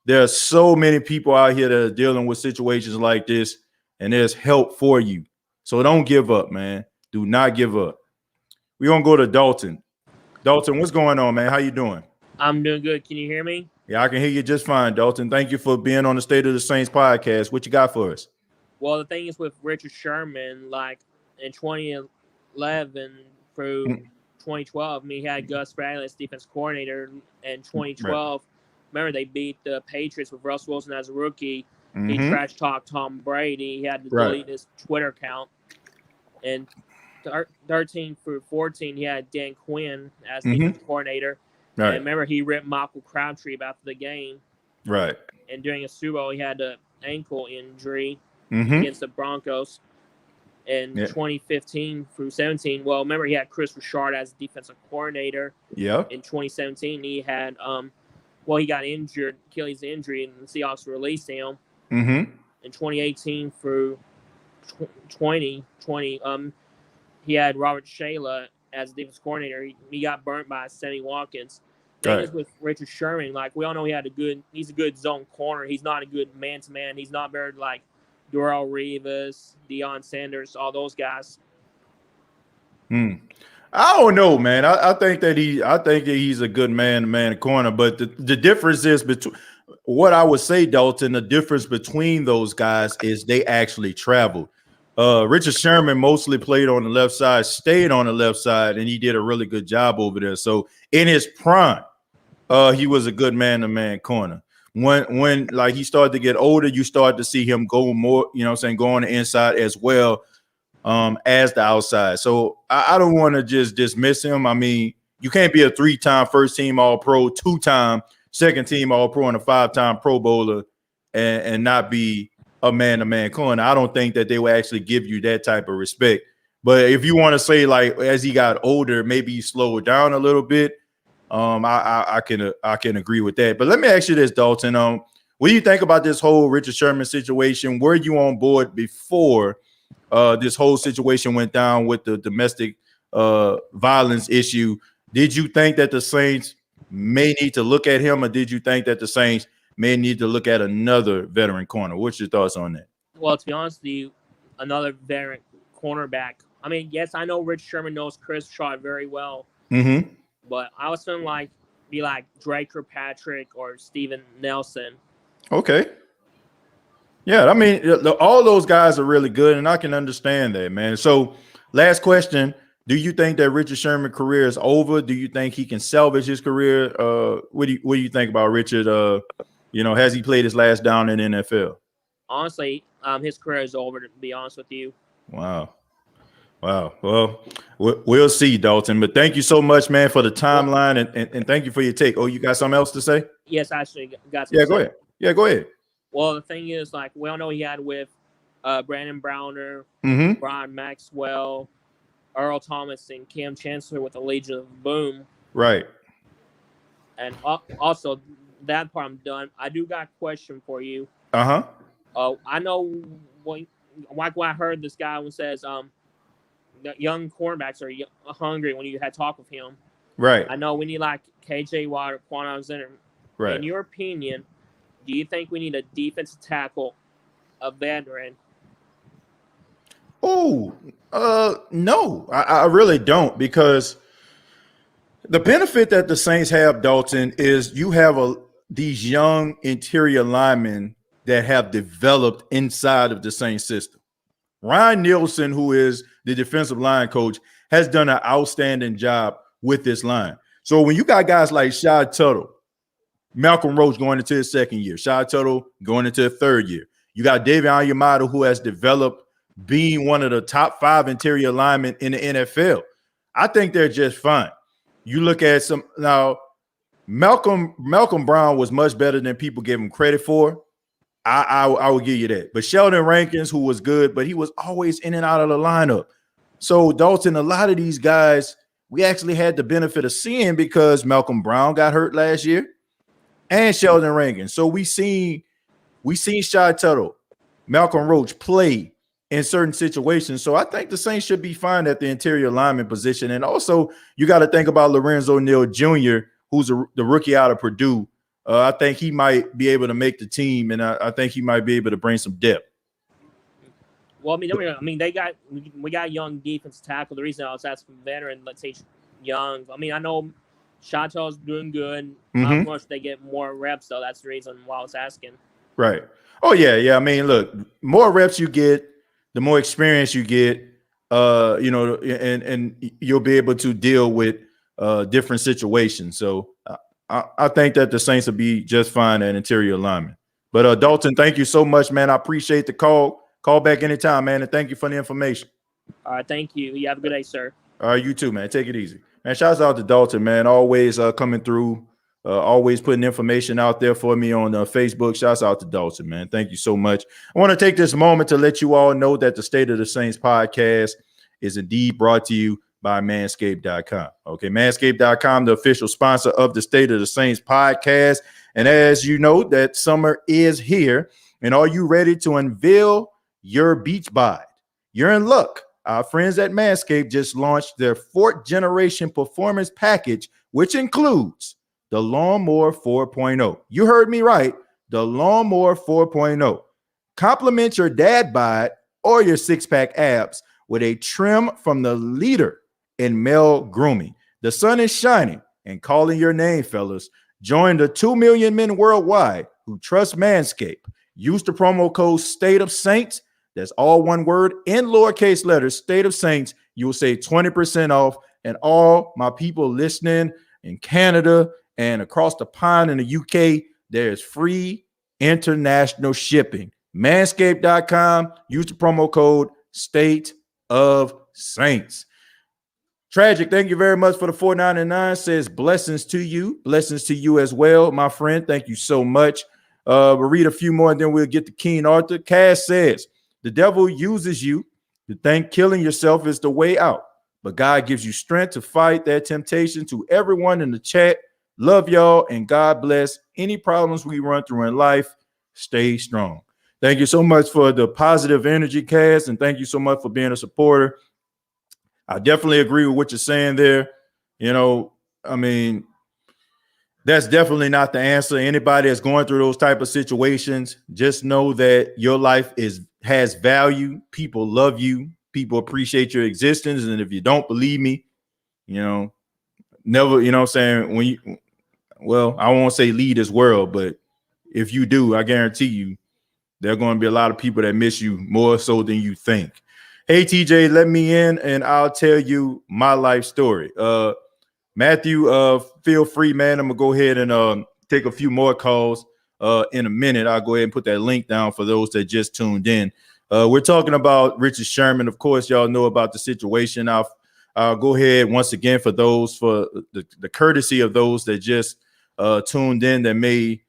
There are so many people out here that are dealing with situations like this, and there's help for you. So don't give up, man. Do not give up. We're going to go to Dalton. Dalton, what's going on, man? How you doing?
I'm doing good. Can you hear me?
Yeah, I can hear you just fine, Dalton. Thank you for being on the State of the Saints podcast. What you got for us?
Well, the thing is with Richard Sherman, like in 2011 through 2012, he had Gus Bradley as defense coordinator. In 2012, remember they beat the Patriots with Russ Wilson as a rookie. Mm-hmm. He trash talked Tom Brady. He had to delete his Twitter account. And 13 through 14, he had Dan Quinn as defense coordinator. Right. And remember, he ripped Michael Crabtree after the game. Right. And during a Super Bowl, he had an ankle injury against the Broncos. In 2015 through 17, well, remember, he had Chris Richard as defensive coordinator. Yeah. In 2017, he had, he got injured, Achilles injury, and the Seahawks released him. Mm-hmm. In 2018 through 2020, he had Robert Shayla as defense coordinator. He got burnt by Sammy Watkins. Thing is with Richard Sherman, like we all know, he's a good zone corner. He's not a good man-to-man. He's not very like Darrelle Revis, Deion Sanders, all those guys.
I don't know, man. I think that he's a good man-to-man corner, but the difference is between what I would say, Dalton. The difference between those guys is they actually traveled. Richard Sherman mostly played on the left side, stayed on the left side, and he did a really good job over there. So in his prime, he was a good man-to-man corner. When like he started to get older, you start to see him go more, go on the inside as well as the outside. So I don't want to just dismiss him. I mean, you can't be a 3-time first-team All-Pro, 2-time second-team All-Pro, and a 5-time Pro Bowler and not be a man-to-man corner. I don't think that they will actually give you that type of respect. But if you want to say, like, as he got older, maybe he slowed down a little bit, I can agree with that. But let me ask you this, Dalton. What do you think about this whole Richard Sherman situation? Were you on board before this whole situation went down with the domestic violence issue? Did you think that the Saints may need to look at him, or did you think that the Saints may need to look at another veteran corner? What's your thoughts on that?
Well, to be honest with you, another veteran cornerback. I mean, yes, I know Rich Sherman knows Chris Shaw very well, but I was feeling like be like Drake Kirkpatrick or Steven Nelson.
Okay. Yeah, I mean, all those guys are really good, and I can understand that, man. So, last question. Do you think that Richard Sherman's career is over? Do you think he can salvage his career? What do you think about Richard? Has he played his last down in the NFL?
Honestly, his career is over, to be honest with you.
Wow. Well, we'll see, Dalton. But thank you so much, man, for the timeline, and thank you for your take. Oh, you got something else to say?
Yes, I actually got something.
Yeah, go ahead.
Well, the thing is, like, we all know he had with Brandon Browner, Brian Maxwell, Earl Thomas, and Cam Chancellor with the Legion of Boom.
Right.
And also, that part I'm done. I do got a question for you.
I
know when I heard this guy who says that young cornerbacks are hungry when you had talk with him.
Right.
I know we need like KJ Watt or Quan Alexander.
Right.
In your opinion, do you think we need a defensive tackle, a veteran?
Oh, no, I really don't, because the benefit that the Saints have, Dalton, is you have these young interior linemen that have developed inside of the Saints system. Ryan Nielsen, who is the defensive line coach, has done an outstanding job with this line. So when you got guys like Shad Tuttle, Malcolm Roach going into his second year, Shad Tuttle going into his third year, you got David Onyemata, who has developed being one of the top 5 interior linemen in the NFL. I think they're just fine. You look at now, Malcolm Brown was much better than people give him credit for. I will give you that. But Sheldon Rankins, who was good, but he was always in and out of the lineup. So, Dalton, a lot of these guys we actually had the benefit of seeing because Malcolm Brown got hurt last year and Sheldon Rankins. So we seen Shad Tuttle, Malcolm Roach play in certain situations. So I think the Saints should be fine at the interior lineman position. And also, you got to think about Lorenzo Neal Jr., who's the rookie out of Purdue. I think he might be able to make the team, and I think he might be able to bring some depth.
Well, we got young defense tackle. The reason I was asking veteran, let's say young. I mean, I know Chateau's doing good. Of course, they get more reps, though. That's the reason why I was asking.
Right. Oh, yeah. I mean, look, more reps you get, the more experience you get, and you'll be able to deal with different situations. So I think that the Saints will be just fine at interior lineman. But Dalton, thank you so much, man. I appreciate the call. Call back anytime, man, and thank you for the information.
All right, thank you. You have a good day, sir.
All right, you too, man. Take it easy. Man, shouts out to Dalton, man. Always coming through, always putting information out there for me on Facebook. Shouts out to Dalton, man. Thank you so much. I want to take this moment to let you all know that the State of the Saints podcast is indeed brought to you by Manscaped.com. Okay, Manscaped.com, the official sponsor of the State of the Saints podcast. And as you know, that summer is here. And are you ready to unveil your beach bod? You're in luck. Our friends at Manscaped just launched their 4th generation performance package, which includes the Lawnmower 4.0. You heard me right. The Lawnmower 4.0. Complement your dad bod or your 6-pack abs with a trim from the leader in male grooming. The sun is shining and calling your name, fellas. Join the 2 million men worldwide who trust Manscaped. Use the promo code State of Saints That's all one word in lowercase letters, State of Saints. You will save 20% off. And all my people listening in Canada and across the pond in the UK, there's free international shipping. Manscaped.com. Use the promo code State of Saints. Tragic, thank you very much for the $4.99. Says blessings to you as well, my friend. Thank you so much. We'll read a few more and then we'll get to King Arthur. Cass says the devil uses you to think killing yourself is the way out, but God gives you strength to fight that temptation. To everyone in the chat, love y'all and God bless. Any problems we run through in life, stay strong. Thank you so much for the positive energy, Cass, and thank you so much for being a supporter. I definitely agree with what you're saying there. You know, I mean, that's definitely not the answer. Anybody that's going through those type of situations, just know that your life has value. People love you. People appreciate your existence. And if you don't believe me, you know, never, you know what I'm saying? I won't say lead this world, but if you do, I guarantee you, there are going to be a lot of people that miss you more so than you think. Hey, TJ, let me in and I'll tell you my life story. Matthew, feel free, man. I'm going to go ahead and take a few more calls in a minute. I'll go ahead and put that link down for those that just tuned in. We're talking about Richard Sherman. Of course, y'all know about the situation. I'll go ahead once again for the courtesy of those that just tuned in that may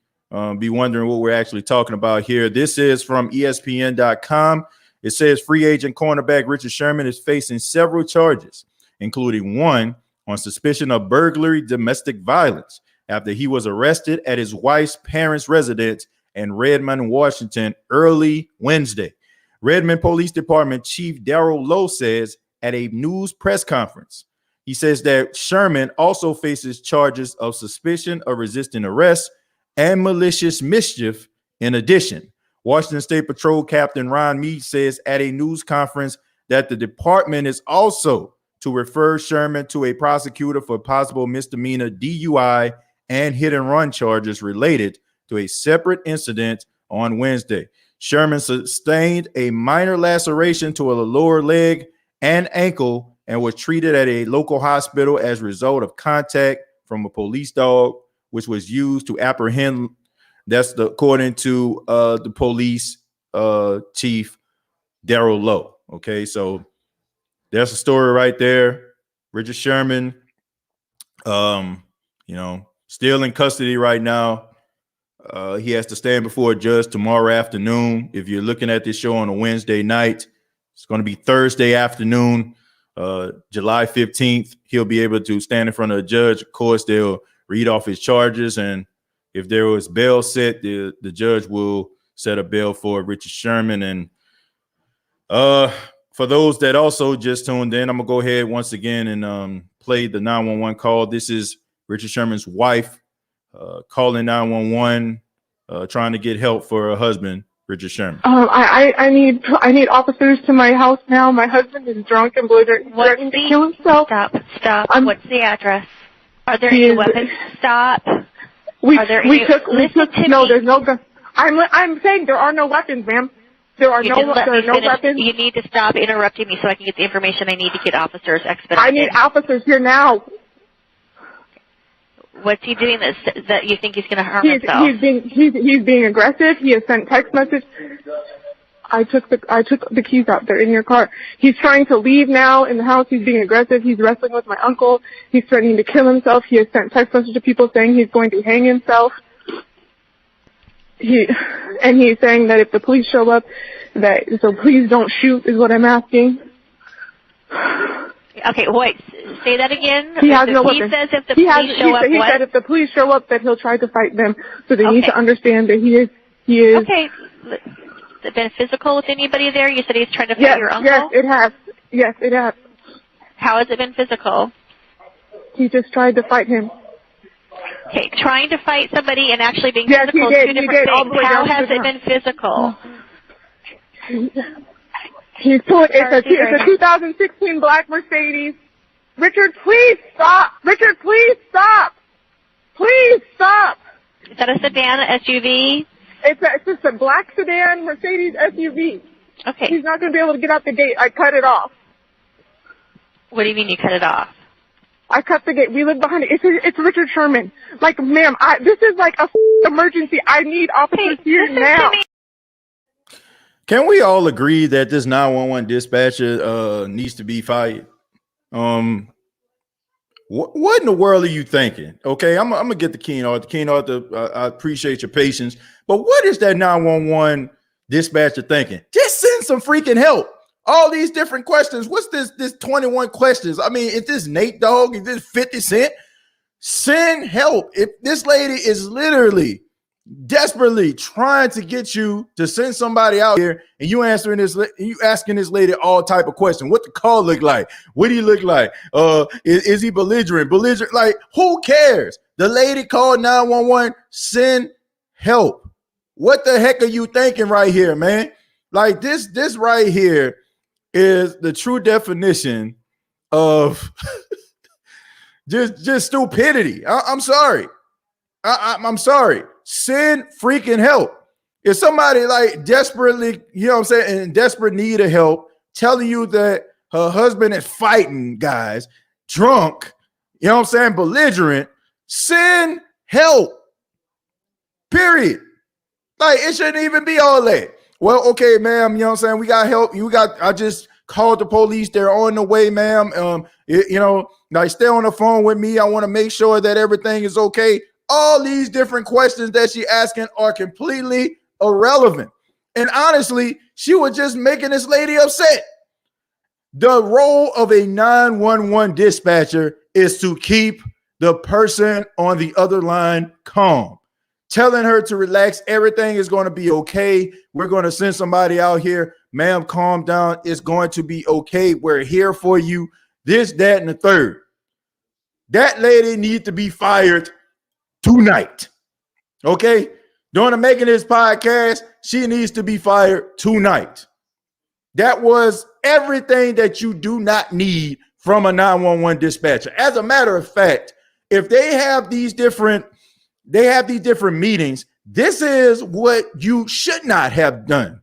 be wondering what we're actually talking about here. This is from ESPN.com. It says free agent cornerback Richard Sherman is facing several charges, including one on suspicion of burglary, domestic violence, after he was arrested at his wife's parents' residence in Redmond, Washington, early Wednesday. Redmond Police Department Chief Darrell Lowe says at a news press conference. He says that Sherman also faces charges of suspicion of resisting arrest and malicious mischief in addition. Washington State Patrol Captain Ron Meade says at a news conference that the department is also to refer Sherman to a prosecutor for possible misdemeanor DUI and hit and run charges related to a separate incident on Wednesday. Sherman sustained a minor laceration to a lower leg and ankle and was treated at a local hospital as a result of contact from a police dog, which was used to apprehend. That's according to the police chief, Darrell Lowe. Okay, so there's a story right there. Richard Sherman, still in custody right now. He has to stand before a judge tomorrow afternoon. If you're looking at this show on a Wednesday night, it's going to be Thursday afternoon, July 15th. He'll be able to stand in front of a judge. Of course, they'll read off his charges, and if there was bail set, the judge will set a bail for Richard Sherman. And for those that also just tuned in, I'm going to go ahead once again and play the 911 call. This is Richard Sherman's wife calling 911, trying to get help for her husband, Richard Sherman.
I need officers to my house now. My husband is drunk and belligerent, threatening to kill himself.
Stop. What's the address? Are there any weapons? Stop.
No, there's no gun. I'm saying there are no weapons, ma'am. There are no weapons.
You need to stop interrupting me so I can get the information I need to get officers expedited.
I need officers here now.
What's he doing that you think he's going to harm himself?
He's being aggressive. He has sent text message. I took the keys out. They're in your car. He's trying to leave now in the house. He's being aggressive. He's wrestling with my uncle. He's threatening to kill himself. He has sent text message to people saying he's going to hang himself. He's saying that if the police show up, so please don't shoot is what I'm asking.
Okay, wait. Say that again.
He has no weapon.
He says if the police show up,
he said if the police show up, that he'll try to fight them. So they need to understand that he is.
Okay. Has it been physical with anybody there? You said he's trying to fight your uncle?
Yes, it has. Yes, it has.
How has it been physical?
He just tried to fight him.
Okay, trying to fight somebody and actually being physical is two different things. How has it been physical?
It's a 2016 black Mercedes. Richard, please stop. Richard, please stop. Please stop.
Is that a sedan, SUV?
It's just a black sedan Mercedes SUV.
Okay.
He's not going to be able to get out the gate. I cut it off.
What do you mean you cut it off?
I cut the gate. We live behind it. It's Richard Sherman. Like, ma'am, this is like a emergency. I need officers here now.
Can we all agree that this 911 dispatcher needs to be fired? What in the world are you thinking? Okay, I'm gonna get the Keen Arthur. Keen Arthur, I appreciate your patience, but what is that 911 dispatcher thinking? Just send some freaking help. All these different questions. What's this 21 questions? I mean, is this Nate Dogg? Is this 50 Cent? Send help. If this lady is literally desperately trying to get you to send somebody out here, and you asking this lady all type of questions. What the call look like? What do you look like? Is he belligerent? Like, who cares? The lady called 911. Send help. What the heck are you thinking right here, man? Like this right here is the true definition of just stupidity. I'm sorry. I'm sorry. Send freaking help. If somebody like desperately, you know what I'm saying, in desperate need of help, telling you that her husband is fighting guys, drunk, you know what I'm saying, belligerent, send help. Period. Like, it shouldn't even be all that. Well, okay, ma'am, you know what I'm saying? We got help. I just called the police. They're on the way, ma'am. Like, stay on the phone with me. I want to make sure that everything is okay. All these different questions that she's asking are completely irrelevant. And honestly, she was just making this lady upset. The role of a 911 dispatcher is to keep the person on the other line calm, telling her to relax. Everything is going to be okay. We're going to send somebody out here. Ma'am, calm down. It's going to be okay. We're here for you. This, that, and the third. That lady needs to be fired tonight. Okay? During the making this podcast, she needs to be fired tonight. That was everything that you do not need from a 911 dispatcher. As a matter of fact, if they have these different meetings, this is what you should not have done.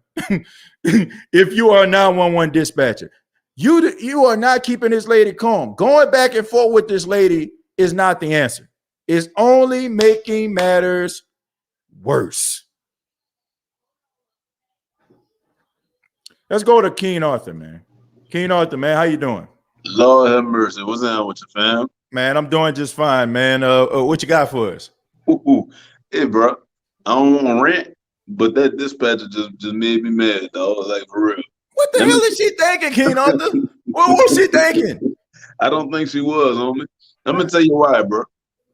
If you are a 911 dispatcher, you are not keeping this lady calm. Going back and forth with this lady is not the answer. It's only making matters worse. Let's go to Keen Arthur, man. Keen Arthur, man, how you doing?
Lord have mercy. What's down with your fam?
Man, I'm doing just fine, man. What you got for us?
Hey, bro. I don't want to rant, but that dispatcher just made me mad, dog. Like, for real.
What the hell is she thinking, Keen Arthur? What was she thinking?
I don't think she was, homie. I'm going to tell you why, bro.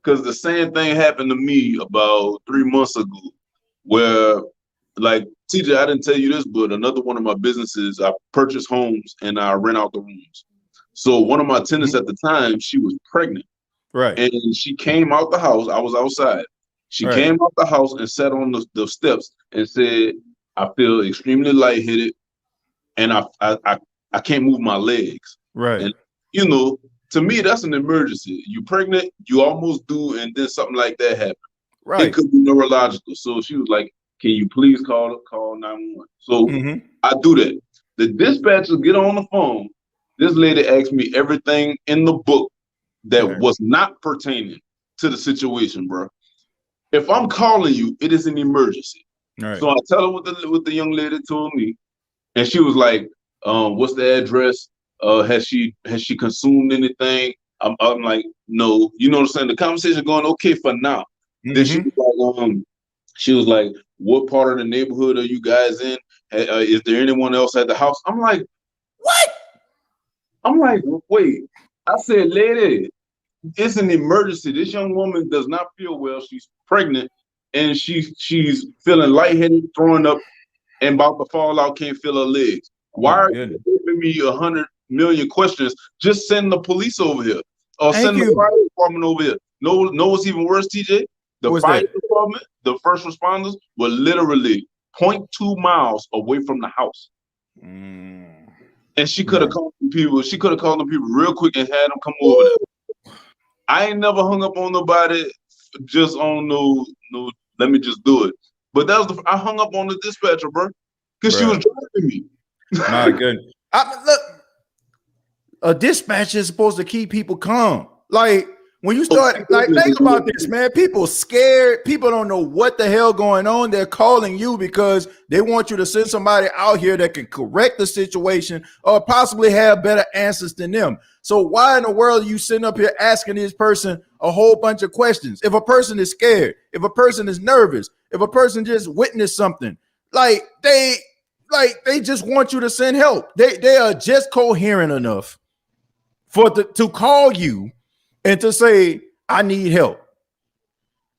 Because the same thing happened to me about 3 months ago, where, like, TJ, I didn't tell you this, but another one of my businesses, I purchase homes and I rent out the rooms. So one of my tenants at the time, she was pregnant.
Right.
And she came out the house. I was outside. She came out the house and sat on the steps and said, I feel extremely lightheaded and I can't move my legs.
Right.
And, you know, to me, that's an emergency. You pregnant, you almost do, and then something like that happened.
Right.
It could be neurological. So she was like, can you please call 911? So I do that. The dispatcher get on the phone. This lady asked me everything in the book that was not pertaining to the situation, bro. If I'm calling you, it is an emergency. Right. So I tell her what the young lady told me, and she was like, what's the address? Has she consumed anything? I'm like, no. You know what I'm saying? The conversation going okay for now. Then she was like, what part of the neighborhood are you guys in? Is there anyone else at the house? I'm like, what? I'm like, wait. I said, lady, it's an emergency. This young woman does not feel well. She's pregnant and she's feeling lightheaded, throwing up, and about to fall out, can't feel her legs. Why are you giving me 100 million questions? Just send the police over here or send the fire department over here. No, what's even worse, TJ? The fire department, the first responders were literally 0.2 miles away from the house. And she could have called the people. She could have called the people real quick and had them come over there. I ain't never hung up on nobody just on no. Let me just do it. But that was I hung up on the dispatcher, bro, because she was driving me.
My goodness. Look, a dispatcher is supposed to keep people calm. Like when you start, think about this, man. People scared. People don't know what the hell going on. They're calling you because they want you to send somebody out here that can correct the situation or possibly have better answers than them. So why in the world are you sitting up here asking this person a whole bunch of questions? If a person is scared, if a person is nervous, if a person just witnessed something, they just want you to send help. They are just coherent enough to call you and to say, I need help.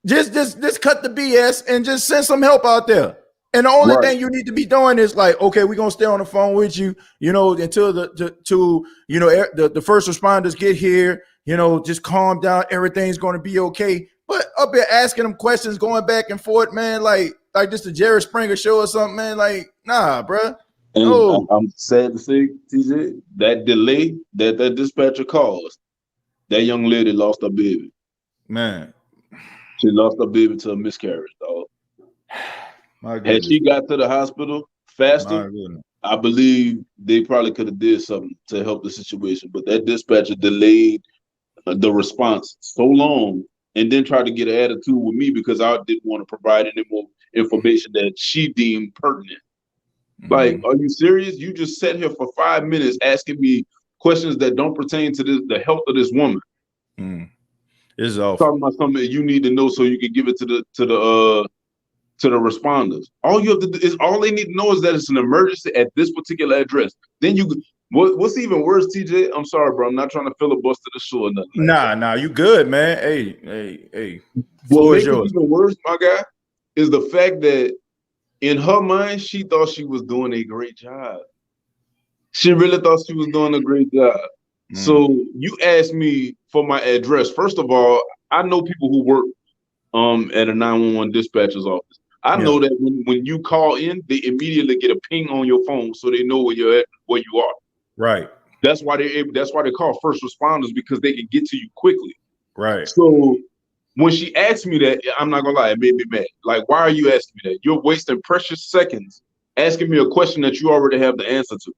Just cut the BS and just send some help out there. And the only thing you need to be doing is okay, we're gonna stay on the phone with you, until the first responders get here, just calm down, everything's gonna be okay. But up here asking them questions, going back and forth, man, like just a Jerry Springer show or something, man. Nah, bro.
And
no.
I'm sad to say, TJ, that delay that dispatcher caused, that young lady lost her baby.
Man.
She lost her baby to a miscarriage, dog. Had she got to the hospital faster, I believe they probably could have did something to help the situation. But that dispatcher delayed the response so long and then tried to get an attitude with me because I didn't want to provide any more information that she deemed pertinent. Like, are you serious? You just sat here for 5 minutes asking me questions that don't pertain to the health of this woman.
This is awful.
Talking about something that you need to know so you can give it to the responders. All you have to do is all they need to know is that it's an emergency at this particular address. Then what's even worse, TJ? I'm sorry, bro. I'm not trying to filibuster the show or nothing.
Nah, you good, man. Hey.
What makes it even worse, my guy, is the fact that in her mind, she thought she was doing a great job. She really thought she was doing a great job. So you asked me for my address. First of all, I know people who work at a 911 dispatcher's office. I know that when you call in, they immediately get a ping on your phone so they know where you're at, where you are.
Right.
That's why they call first responders, because they can get to you quickly.
Right.
So when she asked me that, I'm not gonna lie, it made me mad. Like, why are you asking me that? You're wasting precious seconds asking me a question that you already have the answer to.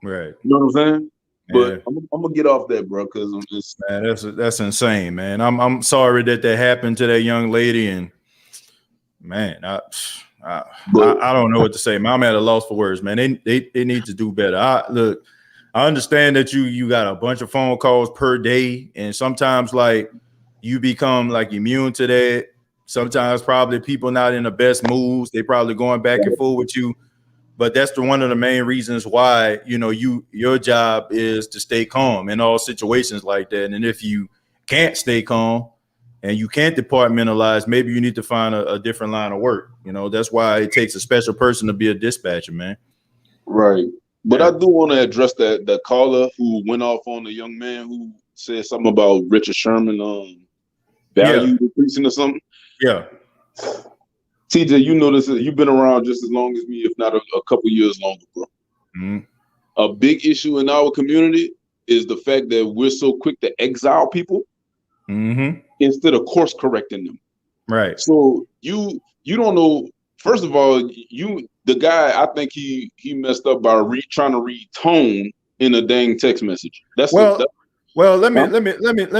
Right.
You know what I'm saying? But I'm gonna get off that, bro, because I'm just,
man, that's insane, man. I'm sorry that happened to that young lady, and man, I don't know what to say, man. I'm at a loss for words, man. They need to do better. I understand that you got a bunch of phone calls per day, and sometimes you become immune to that. Sometimes probably people not in the best moods. They probably going back and forth with you. But that's one of the main reasons why, your job is to stay calm in all situations like that. And if you can't stay calm and you can't departmentalize, maybe you need to find a different line of work. That's why it takes a special person to be a dispatcher, man.
Right. But I do want to address that caller who went off on the young man who said something about Richard Sherman value decreasing or something.
Yeah.
TJ, you know this. You've been around just as long as me, if not a couple years longer, bro. A big issue in our community is the fact that we're so quick to exile people instead of course correcting them.
Right.
So you don't know. First of all, the guy, I think he messed up by trying to read tone in a dang text message.
Let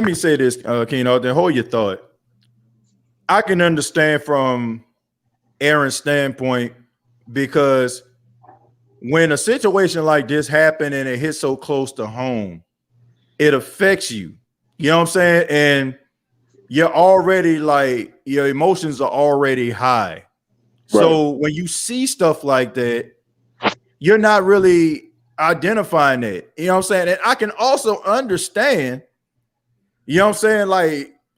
me say this, Keno. Then hold your thought. I can understand from Aaron's standpoint, because when a situation like this happens and it hits so close to home, it affects you. You know what I'm saying? And you're already your emotions are already high. Right. So when you see stuff like that, you're not really identifying that. You know what I'm saying? And I can also understand, you know what I'm saying?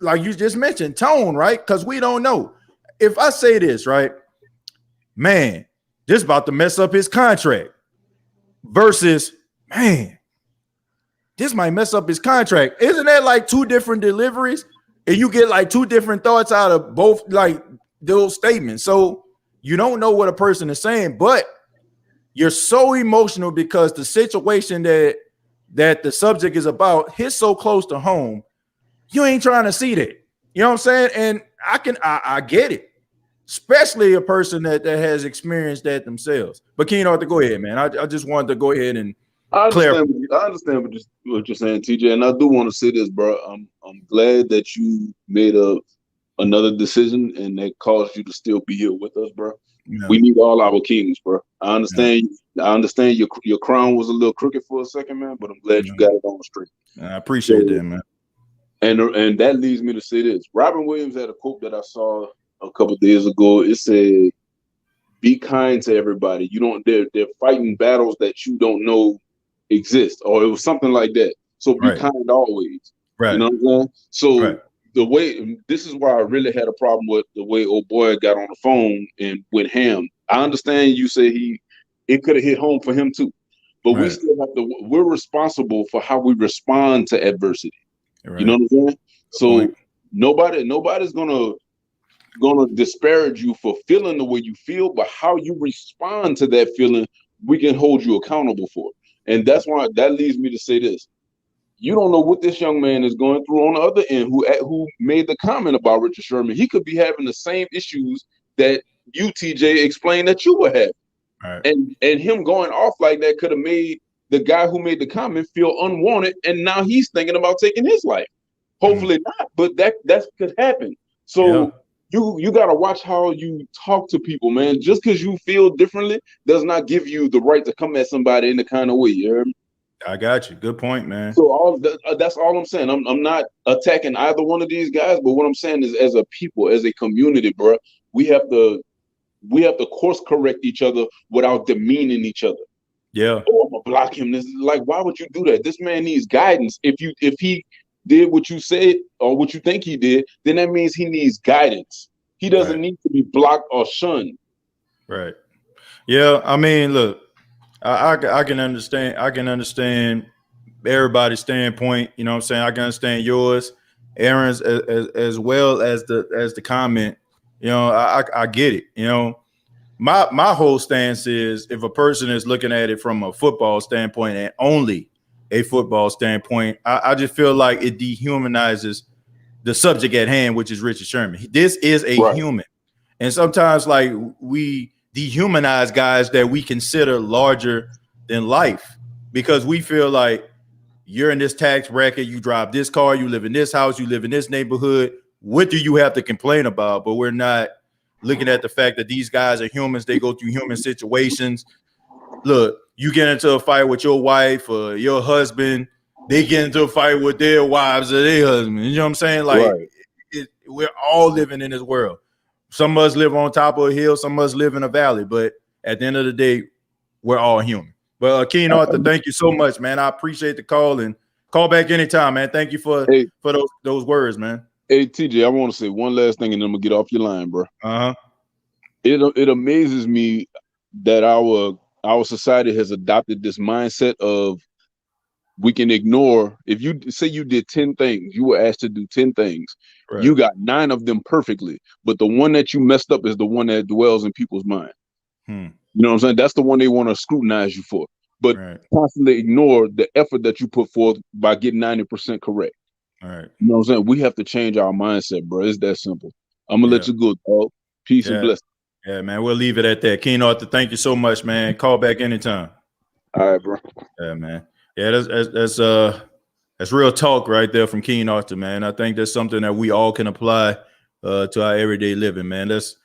Like you just mentioned, tone, right? Because we don't know. If I say this, right, man, this about to mess up his contract versus, man, this might mess up his contract. Isn't that two different deliveries? And you get two different thoughts out of both those statements. So you don't know what a person is saying, but you're so emotional because the situation that the subject is about hits so close to home. You ain't trying to see that. You know what I'm saying? And I get it. especially a person that has experienced that themselves. But King Arthur, go ahead, man. I just wanted to go ahead and clarify.
I understand what you're saying, TJ, and I do want to say this, bro. I'm glad that you made another decision and that caused you to still be here with us, bro. Yeah. We need all our kings, bro. I understand. Yeah. I understand your crown was a little crooked for a second, man, but I'm glad you got it on the straight.
I appreciate that, man.
And that leads me to say this. Robin Williams had a quote that I saw a couple of days ago. It said, "Be kind to everybody. You don't. They're fighting battles that you don't know exist," or it was something like that. So be kind always. Right. You know what I'm saying? So the way, this is why I really had a problem with the way old boy got on the phone and went ham. I understand you say it could have hit home for him too, but we still have to. We're responsible for how we respond to adversity. You know what I'm saying? So nobody's gonna disparage you for feeling the way you feel, but how you respond to that feeling, we can hold you accountable for. And that's why that leads me to say this. You don't know what this young man is going through on the other end who made the comment about Richard Sherman. He could be having the same issues that you, TJ, explained that you were having. Right. And him going off like that could have made the guy who made the comment feel unwanted, and now he's thinking about taking his life. Hopefully not, but that could happen. So you got to watch how you talk to people, man. Just because you feel differently does not give you the right to come at somebody in the kind of way. You hear me?
I got you. Good point, man.
So that's all I'm saying. I'm not attacking either one of these guys, but what I'm saying is, as a people, as a community, bro, we have to course correct each other without demeaning each other.
Yeah.
Oh, I'm gonna block him. This is like, why would you do that? This man needs guidance. If he did what you said or what you think he did, then that means he needs guidance. He doesn't need to be blocked or shunned.
Right. Yeah. I mean, look, I can understand. I can understand everybody's standpoint. You know what I'm saying? I can understand yours, Aaron's, as well as the comment. You know, I get it. You know, my whole stance is, if a person is looking at it from a football standpoint and only a football standpoint, I just feel like it dehumanizes the subject at hand, which is Richard Sherman. This is a human. And sometimes, like, we dehumanize guys that we consider larger than life because we feel like you're in this tax bracket, you drive this car, you live in this house, you live in this neighborhood. What do you have to complain about? But we're not looking at the fact that these guys are humans. They go through human situations. Look, you get into a fight with your wife or your husband, they get into a fight with their wives or their husbands. You know what I'm saying? Like, we're all living in this world. Some of us live on top of a hill, some of us live in a valley, but at the end of the day, we're all human. But Keen Arthur, thank you so much, man. I appreciate the call, and call back anytime, man. Thank you for those words, man.
Hey, TJ, I want to say one last thing, and then I'm gonna get off your line, bro. It amazes me that our society has adopted this mindset of we can ignore. If you say you did 10 things, you were asked to do 10 things. You got 9 of them perfectly, but the one that you messed up is the one that dwells in people's mind. You know what I'm saying? That's the one they want to scrutinize you for, but constantly ignore the effort that you put forth by getting 90% correct.
All right.
You know what I'm saying? We have to change our mindset, bro. It's that simple. I'm gonna let you go, dog. Peace and blessings.
Yeah, man. We'll leave it at that. Keen Arthur, thank you so much, man. Call back anytime.
All right, bro.
Yeah, man. Yeah, that's real talk right there from Keen Arthur, man. I think that's something that we all can apply to our everyday living, man. Let's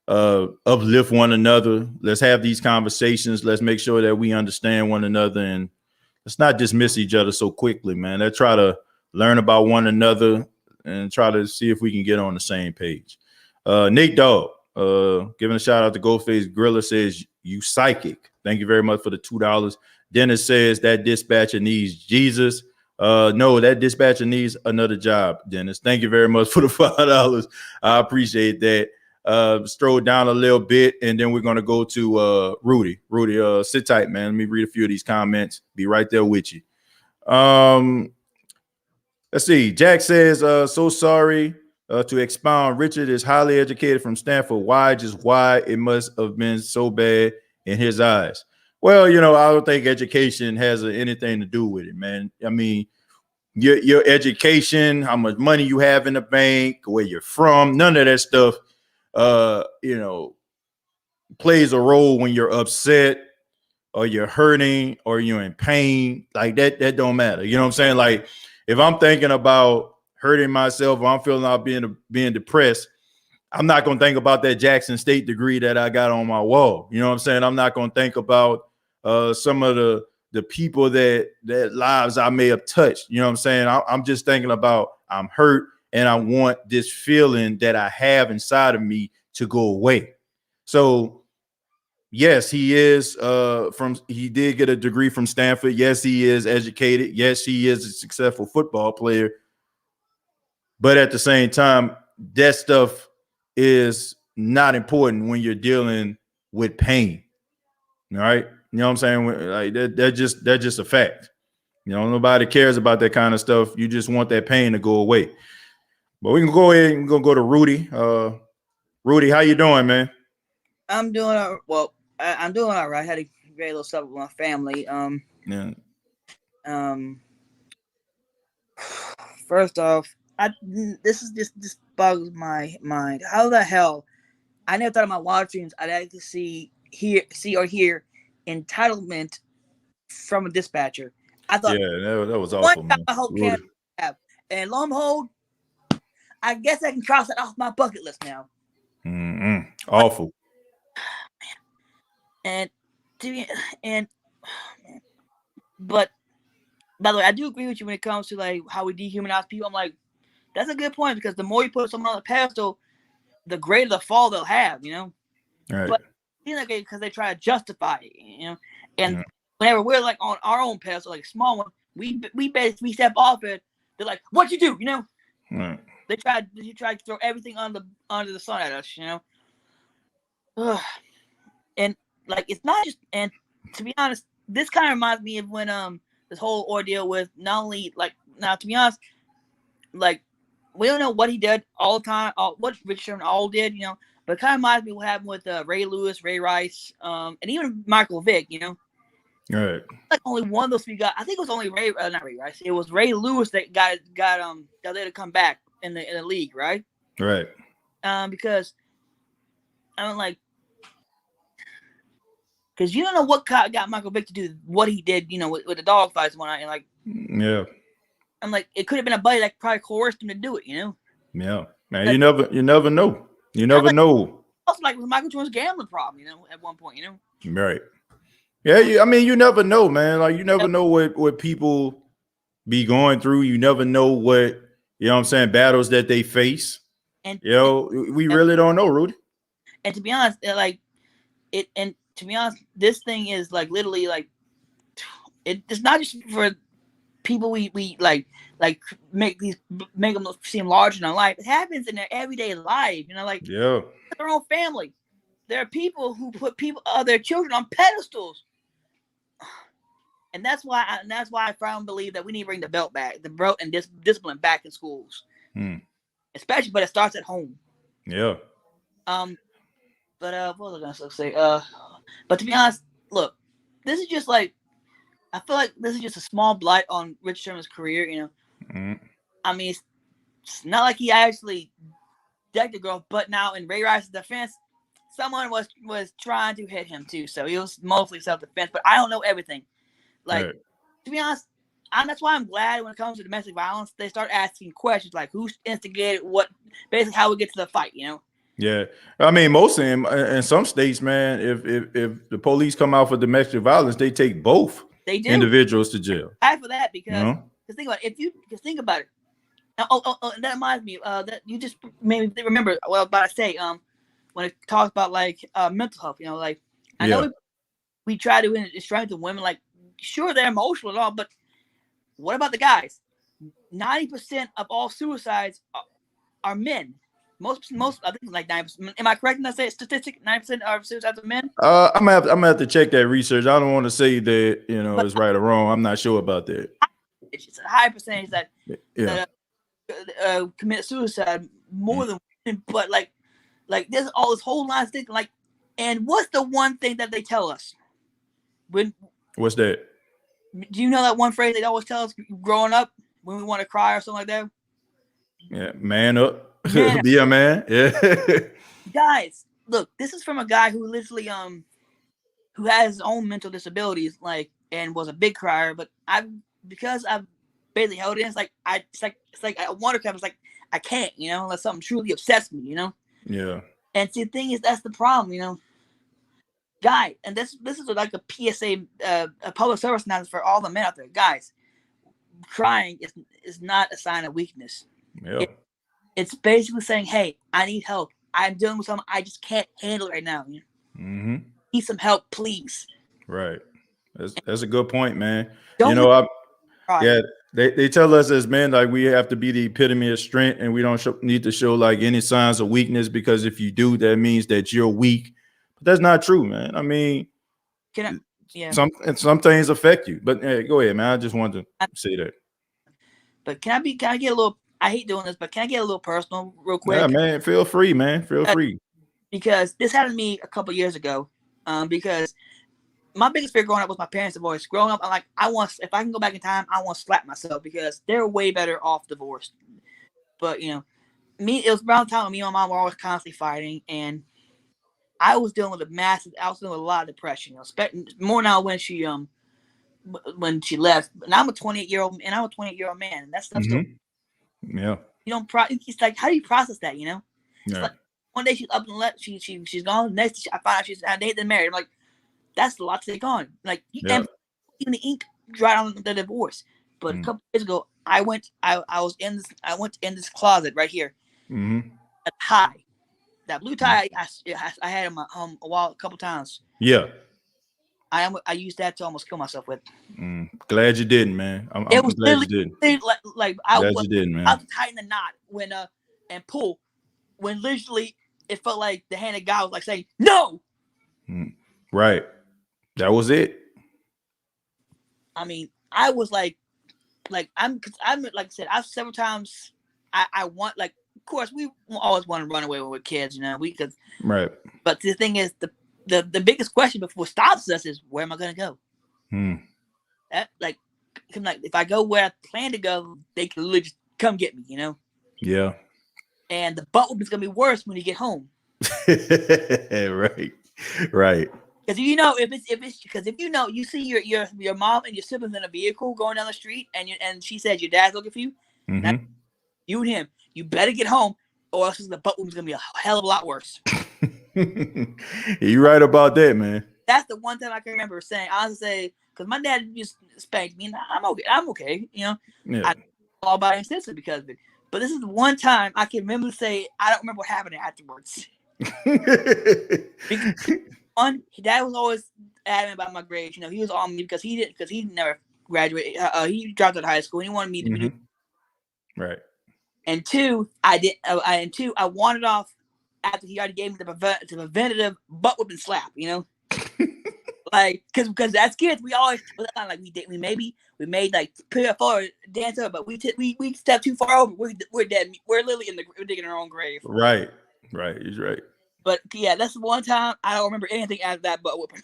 uplift one another. Let's have these conversations. Let's make sure that we understand one another, and let's not dismiss each other so quickly, man. Let's try to learn about one another and try to see if we can get on the same page. Nate Dogg, giving a shout out to Ghostface Griller, says, "You psychic." Thank you very much for the $2. Dennis says that dispatcher needs Jesus. No, that dispatcher needs another job, Dennis. Thank you very much for the $5. I appreciate that. Stroll down a little bit, and then we're going to go to Rudy. Rudy, sit tight, man. Let me read a few of these comments. Be right there with you. Let's see. Jack says, so sorry to expound. Richard is highly educated from Stanford. Why? Just why it must have been so bad in his eyes. Well, you know, I don't think education has anything to do with it, man. I mean, your education, how much money you have in the bank, where you're from, none of that stuff plays a role when you're upset or you're hurting or you're in pain. Like that don't matter. You know what I'm saying? Like if I'm thinking about hurting myself or I'm feeling like being depressed, I'm not going to think about that Jackson State degree that I got on my wall. You know what I'm saying? I'm not going to think about some of the people that lives I may have touched. You know what I'm saying? I'm just thinking about I'm hurt and I want this feeling that I have inside of me to go away. So yes, he is he did get a degree from Stanford. Yes, he is educated. Yes, he is a successful football player. But at the same time, that stuff is not important when you're dealing with pain. All right. You know what I'm saying? Like that's just a fact. You know, nobody cares about that kind of stuff. You just want that pain to go away. But we can go ahead and go to Rudy. Rudy, how you doing, man?
I'm doing I'm doing all right. I had a great little stuff with my family. First off, this boggles my mind. How the hell? I never thought in my wildest dreams I'd actually see or hear entitlement from a dispatcher. I thought,
that was awful, man.
I hope Canada have, and lo and behold, I guess I can cross that off my bucket list now.
Awful.
But by the way, I do agree with you when it comes to like how we dehumanize people. I'm like, that's a good point because the more you put someone on the pedestal, the greater the fall they'll have, you know.
Right.
But because they try to justify it, you know, and whenever we're like on our own pedestal, like a small one, we basically step off it. They're like, "What you do?" You know.
Right.
They try to throw everything under the sun at us, you know. Ugh. And like it's not just, and to be honest, this kind of reminds me of when this whole ordeal with not only like now to be honest, like we don't know what he did all the time, what Richard Sherman all did, you know, but it kind of reminds me of what happened with Ray Lewis, Ray Rice, and even Michael Vick, you know.
Right.
Like only one of those we got. I think it was only not Ray Rice. It was Ray Lewis that got let it come back in the league, right?
Right.
Because I'm like, because you don't know what got Michael Vick to do what he did, you know, with the dog fights and whatnot. And like, I'm like, it could have been a buddy that probably coerced him to do it, you know?
Yeah, man, like, you never know. You never know.
Also, like with Michael Jordan's gambling problem, you know, at one point, you know?
Right. Yeah, I mean, you never know, man. Like, you never know what people be going through. You never know what, you know what I'm saying, battles that they face. And we really don't know, Rudy.
And to be honest, to be honest, this thing is like literally like it's not just for people we like make them seem larger than life. It happens in their everyday life, you know, like their own family. There are people who put their children on pedestals, and that's why I firmly believe that we need to bring the belt and discipline back in schools, especially. But it starts at home.
Yeah.
But what was I gonna say? But to be honest, look, this is just like I feel like this is just a small blight on Rich Sherman's career. You know, I mean, it's not like he actually decked the girl, but now in Ray Rice's defense, someone was trying to hit him too, so it was mostly self-defense. But I don't know everything. Like to be honest, that's why I'm glad when it comes to domestic violence, they start asking questions like who instigated what, basically how we get to the fight. You know.
Yeah, I mean, most of them in some states, man, if the police come out for domestic violence, they take both individuals to jail.
I for that because think about it. Think about it. That reminds me that you just made me remember what I was about to say. When it talks about like mental health, you know, like I know we try to strengthen women. Like, sure, they're emotional and all, but what about the guys? 90% of all suicides are men. Most, I think like 9%. Am I correct in that statistic? 9% of suicides are men.
I'm gonna have to check that research. I don't want to say that it's right or wrong. I'm not sure about that.
It's a high percentage that commit suicide more than women. But like there's all this whole line of things. Like, and what's the one thing that they tell us?
What's that?
Do you know that one phrase they always tell us growing up when we want to cry or something like that?
Yeah, man up. Be a man. Yeah.
guys, look, this is from a guy who literally who has his own mental disabilities, like, and was a big crier. But because I've barely held it, it's like I want to, it's like I can't, unless something truly upsets me,
Yeah.
And see, the thing is, that's the problem, guy. And this is like a PSA, a public service announcement for all the men out there, guys. Crying is not a sign of weakness.
Yeah.
It's basically saying, hey, I need help. I'm dealing with something I just can't handle right now.
Mm-hmm.
Need some help, please.
Right. That's a good point, man.
Don't
Yeah, they tell us as men, like, we have to be the epitome of strength, and we don't need to show like any signs of weakness, because if you do, that means that you're weak. But that's not true, man. I mean, some things affect you. But go ahead, man. I just wanted to say that.
But can I get a little? I hate doing this, but can I get a little personal real quick?
Yeah, man. Feel free, man. Feel free.
Because this happened to me a couple years ago. Because my biggest fear growing up was my parents' divorce. Growing up, I'm like, if I can go back in time, I want to slap myself because they're way better off divorced. But it was around the time when me and my mom were always constantly fighting, and I was dealing with a lot of depression. More now when she left. And I'm a 28-year-old, and I'm a 28-year-old man, and that's stuff still.
Yeah.
It's like, how do you process that?
Yeah.
Like, one day she's up and left. She's gone. Next, I find out she's dated and married. I'm like, that's a lot to take on. Like, and even the ink dried on the divorce. But a couple years ago, I went in this closet right here.
Mm-hmm.
A tie, that blue tie I had in my a wall a couple times.
Yeah.
I used that to almost kill myself with.
Glad you didn't, man. I'm glad you didn't.
Like I
glad you didn't, man.
I was tighten the knot when and pull when literally it felt like the hand of God was like saying no.
Right. That was it.
I mean, I was like I'm like I said, I've several times I want, like, of course we always want to run away with kids,
right.
But the thing is, the biggest question before stops us is, where am I gonna go? That like if I go where I plan to go, they can literally just come get me,
Yeah.
And the butt whooping's gonna be worse when you get home.
Right.
Because if you see your mom and your siblings in a vehicle going down the street, and she says your dad's looking for you, you and him, you better get home, or else the butt whooping's gonna be a hell of a lot worse.
You're right about that, man.
That's the one time I can remember saying, I honestly say, because my dad just spanked me, and I'm okay,
Yeah.
I all by instance because of it. But this is the one time I can remember to say I don't remember what happened afterwards. Dad was always adamant about my grades. He was on me because he never graduated. He dropped out of high school, and he wanted me to do.
Right.
And two, I wanted off after he already gave me the preventative butt whipping slap. Like, because as kids we always like we made like forward dance up, but we stepped too far over. We're dead. We're literally we're digging our own grave.
Right. He's right.
But yeah, that's the one time I don't remember anything after that butt whooping.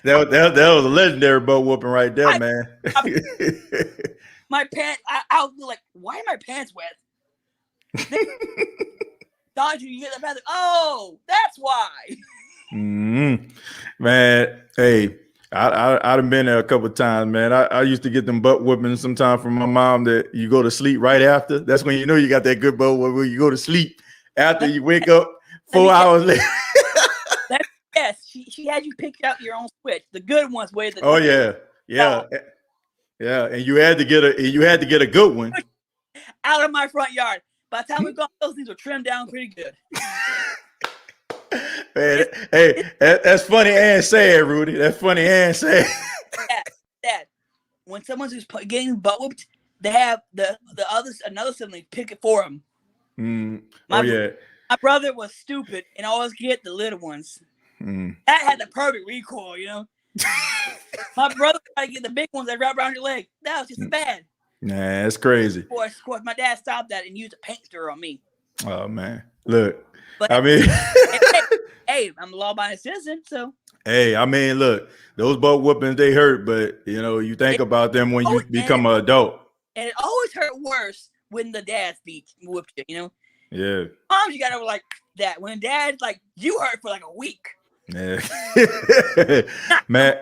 that was a legendary butt whooping right there, man.
My pants. I was like, why are my pants wet? Dodger, you get the bathroom. Oh, that's why.
Man, hey, I've been there a couple of times, man. I used to get them butt whoopings sometimes from my mom that you go to sleep right after. That's when you got that good butt whooping. You go to sleep after you wake up 4 hours later.
Yes, she had you pick out your own switch. The good ones where the
yeah, and you had to get a good one
out of my front yard. By the time we got those things were trimmed down pretty good.
Man, hey, that's funny and sad, Rudy. That's funny and sad.
Dad, when someone's just getting butt whooped, they have another sibling pick it for them. My brother was stupid and always get the little ones. That had the perfect recoil, My brother tried to get the big ones that wrap around your leg. That was just bad.
Nah, that's crazy.
Of course, my dad stopped that and used a paint stirrer on me.
Oh man, look.
But
I mean,
hey, I'm a law-abiding citizen, so.
Hey, I mean, look, those butt whoopings, they hurt, but you think about them when you become an adult.
And it always hurt worse when the dads whooped you,
Yeah.
Moms, you got to like that. When dad's like, you hurt for like a week.
Yeah. Man.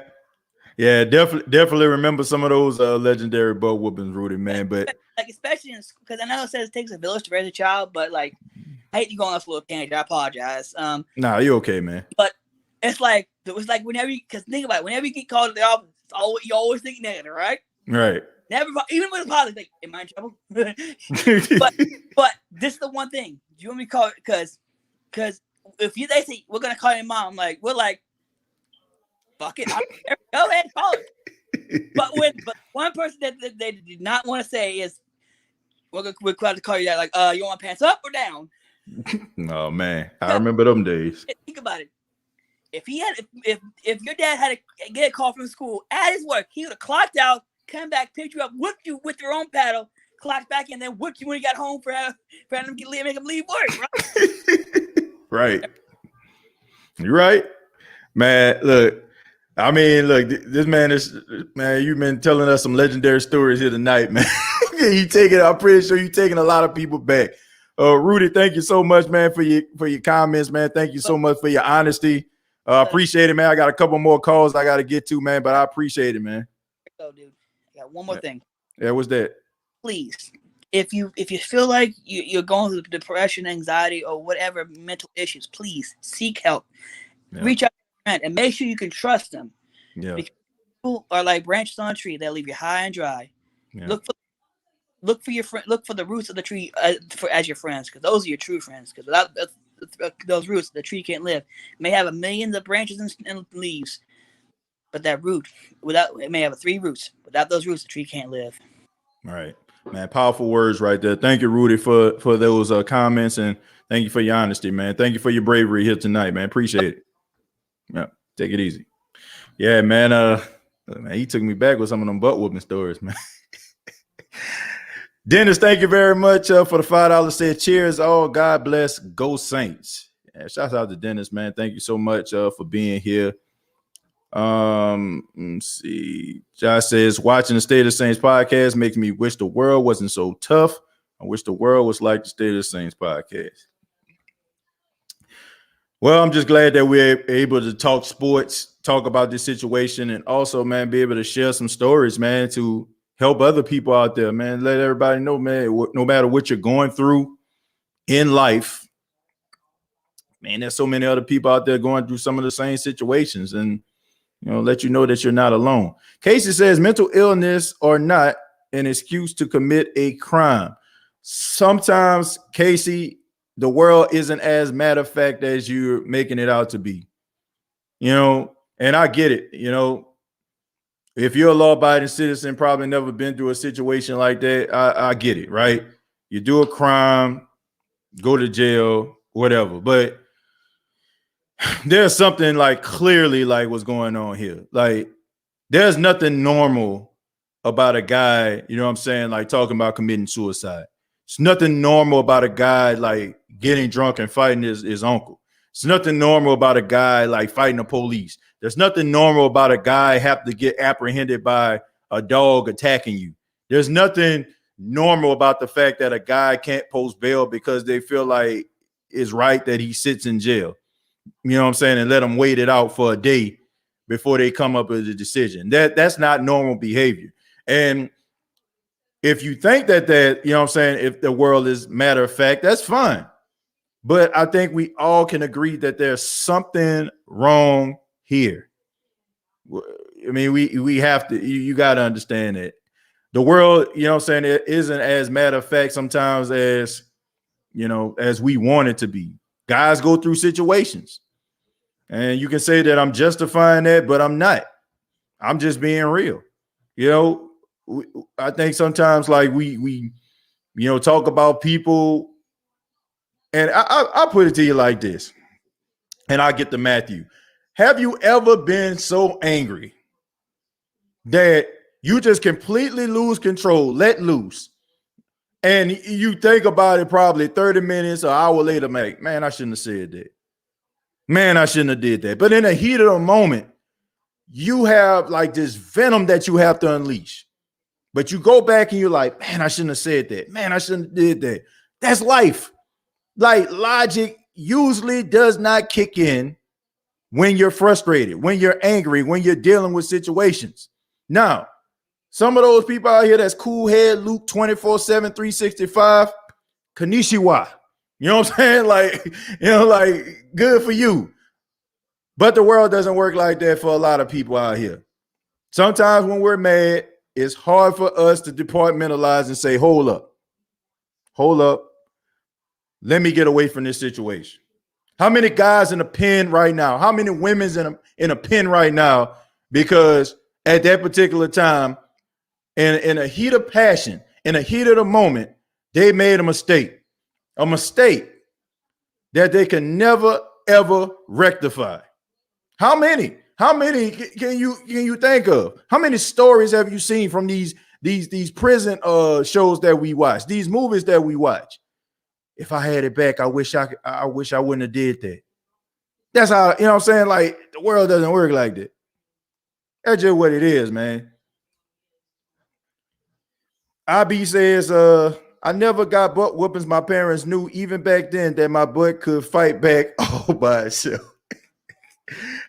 Yeah, definitely remember some of those legendary butt whoopings, Rudy, man. But
like, especially in school, because I know it says it takes a village to raise a child, but like, I hate to go on this little tangent. I apologize.
Nah, you okay, man.
But it was like whenever because think about it, whenever you get called to the office, you always think negative, right?
Right.
Never, even with a positive, like, am I in trouble? but this is the one thing. Do you want me to call it? Because if they say we're gonna call your mom, we're like, fuck it, go ahead, call it. But one person that they did not want to say is we're going to call you that, like, you want my pants up or down?
Oh man, I remember them days.
Think about it. If your dad had to get a call from school at his work, he would have clocked out, come back, picked you up, whipped you with your own paddle, clocked back, and then whipped you when he got home for him to make him leave work. Right?
Right. You're right, man. Look, I mean, look, this man, you've been telling us some legendary stories here tonight, man. I'm pretty sure you're taking a lot of people back. Rudy, thank you so much, man, for your comments, man. Thank you so much for your honesty. Appreciate it, man. I got a couple more calls I got to get to, man, but I appreciate it, man.
So, dude, I got one more thing.
Yeah, what's that?
Please, if you feel like you're going through depression, anxiety, or whatever mental issues, please seek help. Yeah. Reach out to a friend and make sure you can trust them.
Yeah.
Because people are like branches on a tree that leave you high and dry. Yeah. Look for your friend. Look for the roots of the tree as your friends, because those are your true friends. Because without those roots, the tree can't live. It may have millions of branches and leaves, but that root, it may have 3 roots. Without those roots, the tree can't live.
All right, man. Powerful words right there. Thank you, Rudy, for those comments, and thank you for your honesty, man. Thank you for your bravery here tonight, man. Appreciate it. Yeah, take it easy. Yeah, man. Man, he took me back with some of them butt whooping stories, man. Dennis, thank you very much for the $5. Said cheers. Oh, God bless. Go Saints. Yeah, shout out to Dennis, man. Thank you so much for being here. Let's see. Josh says, watching the State of the Saints podcast makes me wish the world wasn't so tough. I wish the world was like the State of the Saints podcast. Well, I'm just glad that we're able to talk sports, talk about this situation, and also, man, be able to share some stories, man, to help other people out there, man. Let everybody know, man, no matter what you're going through in life, man, there's so many other people out there going through some of the same situations, and, let you know that you're not alone. Casey says, mental illness or not an excuse to commit a crime. Sometimes, Casey, the world isn't as matter of fact as you're making it out to be, and I get it, If you're a law-abiding citizen, probably never been through a situation like that, I get it, right? You do a crime, go to jail, whatever. But there's something clearly what's going on here. There's nothing normal about a guy, you know what I'm saying, talking about committing suicide. It's nothing normal about a guy getting drunk and fighting his uncle. It's nothing normal about a guy fighting the police. There's nothing normal about a guy have to get apprehended by a dog attacking you. There's nothing normal about the fact that a guy can't post bail because they feel like it's right that he sits in jail. You know what I'm saying? And let him wait it out for a day before they come up with a decision. That's not normal behavior. And if you think that, you know what I'm saying, if the world is matter of fact, that's fine. But I think we all can agree that there's something wrong here. I mean, we have to, you got to understand that the world, you know what I'm saying, it isn't as matter of fact sometimes as, as we want it to be. Guys go through situations, and you can say that I'm justifying that, but I'm not. I'm just being real. I think sometimes we talk about people, and I'll put it to you like this, and I'll get to Matthew. Have you ever been so angry that you just completely lose control, let loose, and you think about it probably 30 minutes or an hour later, man, I shouldn't have said that. Man, I shouldn't have did that. But in the heat of the moment, you have this venom that you have to unleash. But you go back and you're like, man, I shouldn't have said that. Man, I shouldn't have did that. That's life. Like logic usually does not kick in when you're frustrated, when you're angry, when you're dealing with situations. Now, some of those people out here that's cool head Luke 24/7, 365, Kanishiwa. You know what I'm saying? Like, like good for you. But the world doesn't work like that for a lot of people out here. Sometimes when we're mad, it's hard for us to departmentalize and say, hold up. Let me get away from this situation. How many guys in a pen right now? How many women's in a pen right now? Because at that particular time, in a heat of passion, in a heat of the moment, they made a mistake that they can never ever rectify. How many? How many can you think of? How many stories have you seen from these prison shows that we watch, these movies that we watch? If I had it back, I wish I wouldn't have did that. That's how, you know what I'm saying? Like, the world doesn't work like that. That's just what it is, man. IB says, I never got butt whoopings. My parents knew even back then that my butt could fight back all by itself.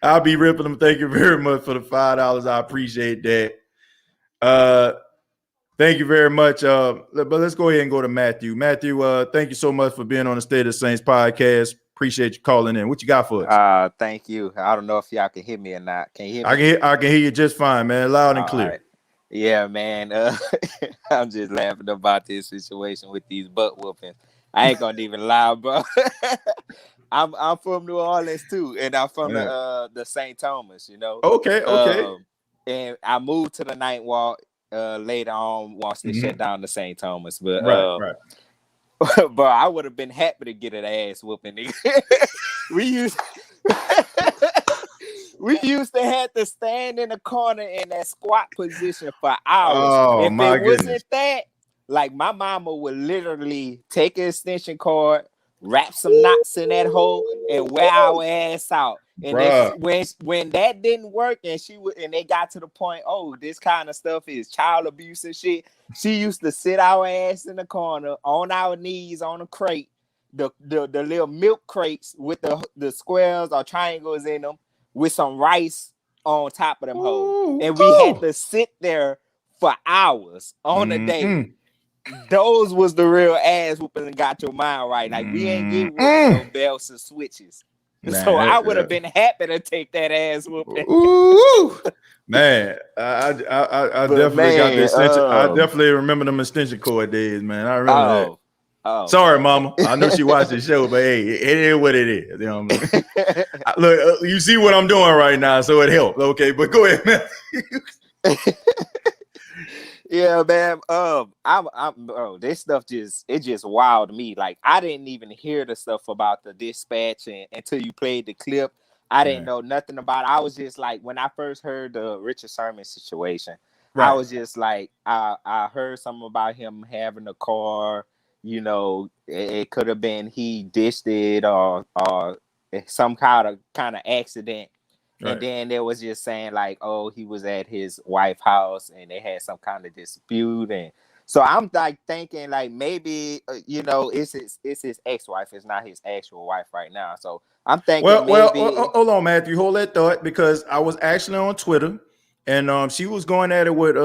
I'll be ripping them. Thank you very much for the $5. I appreciate that. Thank you very much. But let's go ahead and go to Matthew. Matthew, thank you so much for being on the State of the Saints podcast. Appreciate you calling in. What you got for us?
Thank you. I don't know if y'all can hear me or not. Can you hear me?
I can hear you just fine, man. Loud and clear.
Right. Yeah, man. I'm just laughing about this situation with these butt whoopings. I ain't gonna even lie, bro. I'm from New Orleans too, and I'm from the St. Thomas, you know.
Okay.
And I moved to the Ninth Ward later on once they shut down the St. Thomas. But
right.
But I would have been happy to get an ass whooping. We used to have to stand in the corner in that squat position for hours.
Oh,
if
my
it wasn't
goodness.
that, like my mama would literally take an extension cord, wrap some knots in that hole, and wear our ass out. And when that didn't work, and they got to the point, oh, this kind of stuff is child abuse and shit. She used to sit our ass in the corner on our knees on a crate, the little milk crates with the squares or triangles in them, with some rice on top of them hoes. And we had to sit there for hours on a day. Those was the real ass whooping and got your mind right. Like, we ain't get whooped no bells and switches. So I would have been happy to take that ass whooping.
Man, I definitely got the extension. I definitely remember them extension cord days, man. I remember that.
Oh,
sorry, mama. I know she watched the show, but hey, it is what it is. You know what I mean? Look, you see what I'm doing right now, so it helped. Okay, but go ahead, man.
Yeah, man. Bro, this stuff just wild to me. Like, I didn't even hear the stuff about the dispatch until you played the clip. I didn't know nothing about it. I was just like, when I first heard the Richard Sherman situation, I was just like, I heard something about him having a car. You know, it could have been he dished it or some kind of accident. And then they was just saying like, oh, he was at his wife's house and they had some kind of dispute. And so I'm like thinking like maybe, it's his ex-wife. It's not his actual wife right now. So I'm thinking
well, hold on, Matthew. Hold that thought, because I was actually on Twitter and she was going at it with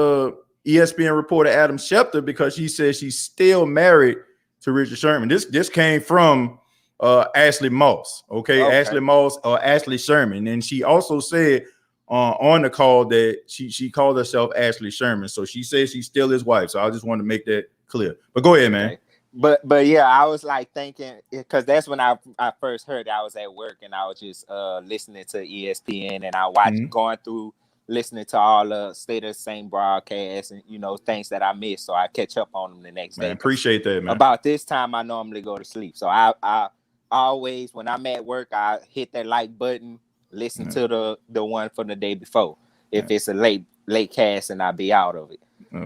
ESPN reporter Adam Schefter, because she said she's still married to Richard Sherman. This came from Ashley Moss, okay? Ashley Moss or Ashley Sherman, and she also said on the call that she called herself Ashley Sherman, so she says she's still his wife. So I just want to make that clear. But go ahead, man.
But yeah, I was like thinking, because that's when I first heard it. I was at work and I was just listening to ESPN, and I watched going through listening to all the State of the Same broadcasts and things that I missed, so I catch up on them the next day.
Appreciate that, man.
About this time, I normally go to sleep, so I always, when I'm at work, I hit that like button, listen to the one from the day before. If it's a late cast, and I'll be out of it.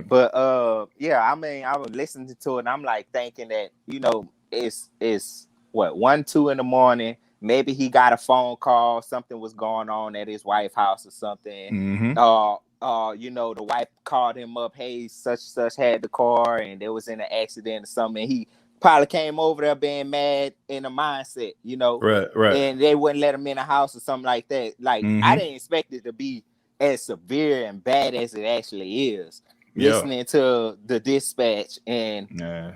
But I mean, I was listening to it, and I'm like thinking that it's what 1-2 in the morning. Maybe he got a phone call, something was going on at his wife's house or something. The wife called him up, hey, such had the car and there was in an accident or something. And he probably came over there being mad in a mindset, you know,
right,
and they wouldn't let him in the house or something like that. Like I didn't expect it to be as severe and bad as it actually is. Listening to the dispatch and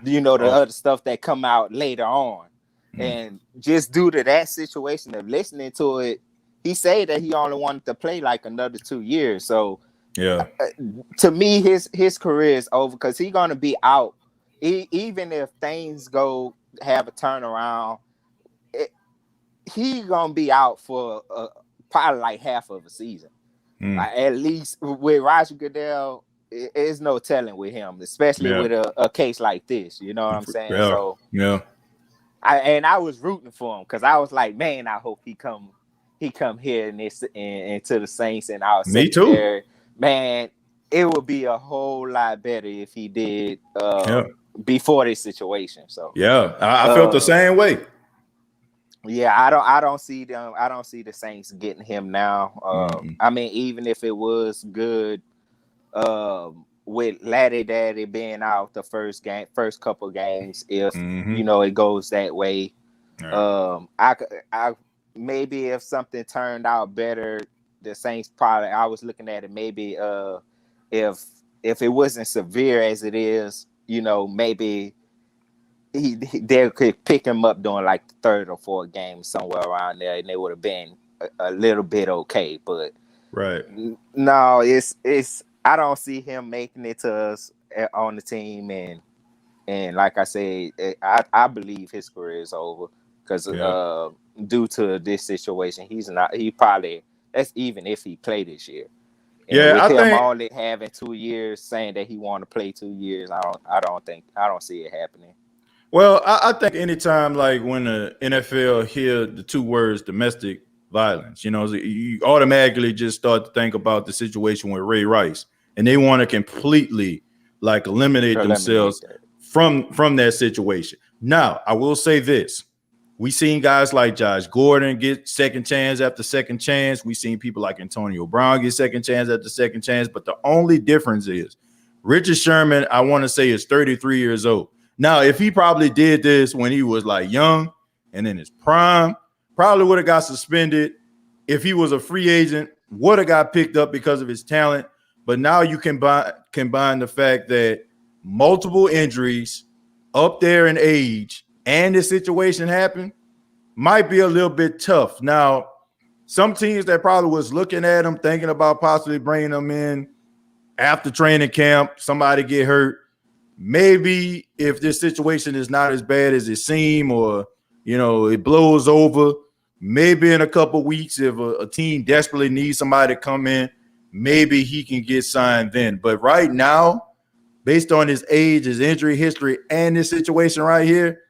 you know the other stuff that come out later on, and just due to that situation of listening to it, he said that he only wanted to play like another 2 years. So to me, his career is over because he's gonna be out. Even if things go have a turnaround, he's gonna be out for probably like half of a season. Like at least with Roger Goodell, there's no telling with him, especially with a case like this. You know what I'm saying? So I was rooting for him because I was like, man, I hope he come here and to the Saints and our secondary. Man, it would be a whole lot better if he did before this situation. So
I felt the same way.
Yeah, I don't see them. I don't see the Saints getting him now. I mean, even if it was good, with Laddie Daddy being out the first couple games, if you know it goes that way, I maybe if something turned out better, the Saints probably. I was looking at it maybe if it wasn't severe as it is, you know, maybe. They could pick him up during like the third or fourth game somewhere around there, and they would have been a little bit okay. But no, it's I don't see him making it to us on the team, and like I said, I believe his career is over because due to this situation, he probably that's even if he played this year. And with him only having 2 years, saying that he want to play 2 years, I don't see it happening.
Well, I think anytime like when the NFL hear the two words domestic violence, you know, you automatically just start to think about the situation with Ray Rice, and they want to completely like eliminate themselves from that situation. Now, I will say this. We seen guys like Josh Gordon get second chance after second chance. We seen people like Antonio Brown get second chance after second chance. But the only difference is Richard Sherman, I want to say, is 33 years old. Now, if he probably did this when he was like young and in his prime, probably would have got suspended. If he was a free agent, would have got picked up because of his talent. But now you combine the fact that multiple injuries up there in age and this situation happened, might be a little bit tough. Now, some teams that probably was looking at him, thinking about possibly bringing him in after training camp, somebody get hurt. Maybe if this situation is not as bad as it seems, or you know it blows over, maybe in a couple weeks, if a team desperately needs somebody to come in, maybe he can get signed then. But right now, based on his age, his injury history, and this situation right here,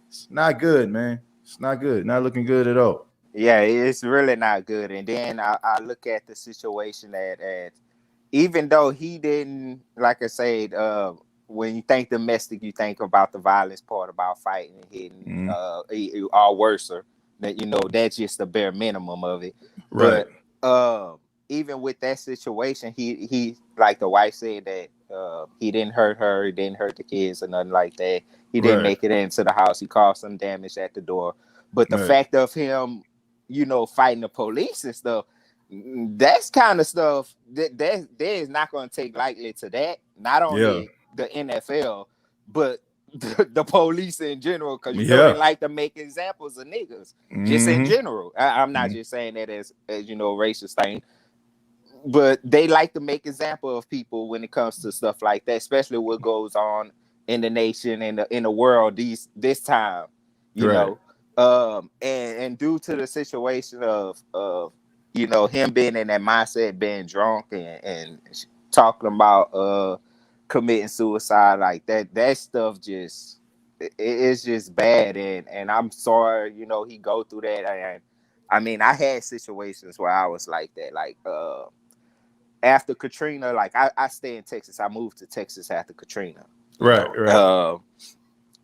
it's not good, man. It's not good. Not looking good at all.
Yeah, it's really not good. And then I look at the situation at even though he didn't, like I said, when you think domestic, you think about the violence part, about fighting and hitting, or worse, that, you know, that's just the bare minimum of it.
Right.
But even with that situation, he like the wife said that he didn't hurt her, he didn't hurt the kids or nothing like that. He didn't make it into the house. He caused some damage at the door. But the fact of him, you know, fighting the police and stuff, that's kind of stuff that is not going to take lightly to that. Not only the NFL, but the police in general, because you know they like to make examples of niggas just in general. I'm not just saying that as you know, racist thing, but they like to make example of people when it comes to stuff like that, especially what goes on in the nation and in the world this time, you know. And due to the situation of you know, him being in that mindset, being drunk and talking about committing suicide, like that stuff just it's just bad, and I'm sorry, you know, he go through that. And I mean, I had situations where I was like that, like after Katrina, like I stay in Texas. I moved to Texas after Katrina. Right.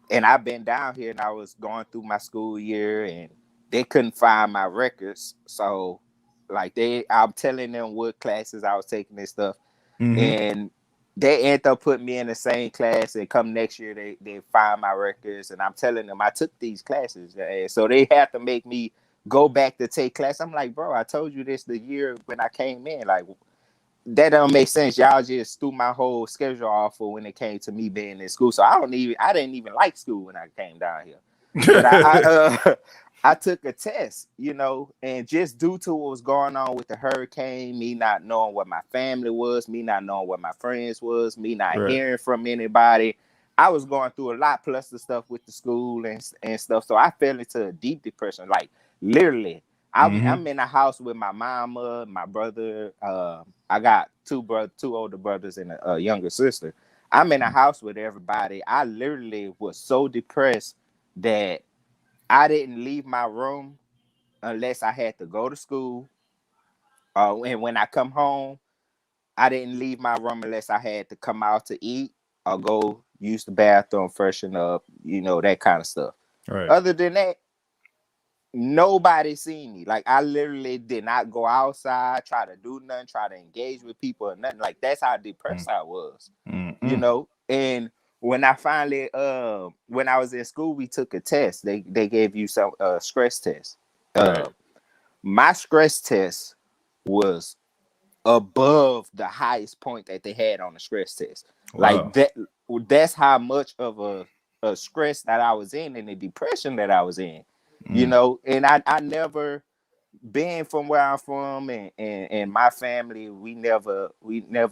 And I've been down here, and I was going through my school year, and they couldn't find my records. So, like I'm telling them what classes I was taking and stuff, and they end up putting me in the same class, and come next year they find my records, and I'm telling them I took these classes, and so they have to make me go back to take class. I'm like, bro, I told you this the year when I came in. Like, that don't make sense. Y'all just threw my whole schedule off for when it came to me being in school. So I didn't even like school when I came down here. But I took a test, you know, and just due to what was going on with the hurricane, me not knowing what my family was, me not knowing what my friends was, me not hearing from anybody, I was going through a lot, plus the stuff with the school and stuff. So I fell into a deep depression, like literally. I'm in a house with my mama, my brother. I got two older brothers and a younger sister. I'm in a house with everybody. I literally was so depressed that I didn't leave my room unless I had to go to school. And when I come home, I didn't leave my room unless I had to come out to eat or go use the bathroom, freshen up, you know, that kind of stuff.
Right.
Other than that, nobody seen me. Like, I literally did not go outside, try to do nothing, try to engage with people or nothing. Like, that's how depressed I was, you know. And when I finally when I was in school, we took a test. They gave you some stress test. My stress test was above the highest point that they had on the stress test. Wow. Like, that's how much of a stress that I was in and the depression that I was in. You know, and I never been from where I'm from, and my family, we never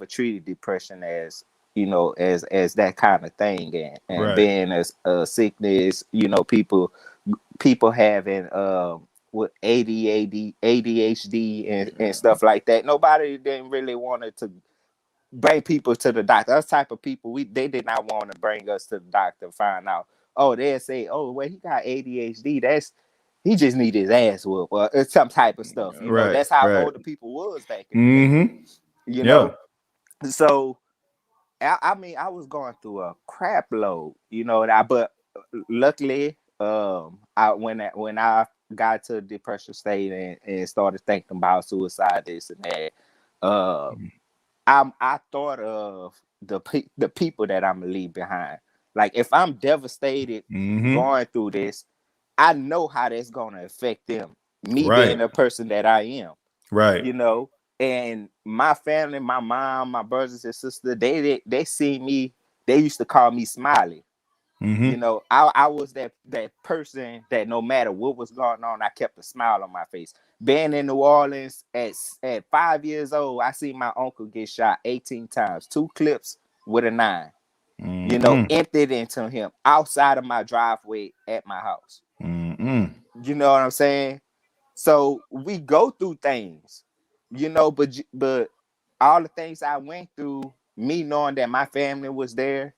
treated depression as, you know, as that kind of thing, and being as a sickness, you know, people having with ADHD and stuff like that. Nobody didn't really wanted to bring people to the doctor. Us type of people, they did not want to bring us to the doctor, find out. Oh, they'll say, oh, well, he got ADHD. He just need his ass whooped, or some type of stuff. You know, that's how older people was back in the day. You know, so I mean, I was going through a crap load. You know, but luckily, when I got to a depression state and started thinking about suicide, this and that, I thought of the people that I'm gonna leave behind. Like, if I'm devastated going through this, I know how that's gonna affect them. Me being the person that I am, you know. And my family, my mom, my brothers and sisters, they see me. They used to call me Smiley. You know, I was that person that no matter what was going on, I kept a smile on my face. Being in New Orleans at 5 years old, I see my uncle get shot 18 times, 2 clips with a 9. You know, emptied into him outside of my driveway at my house. You know what I'm saying? So we go through things, you know, but all the things I went through, me knowing that my family was there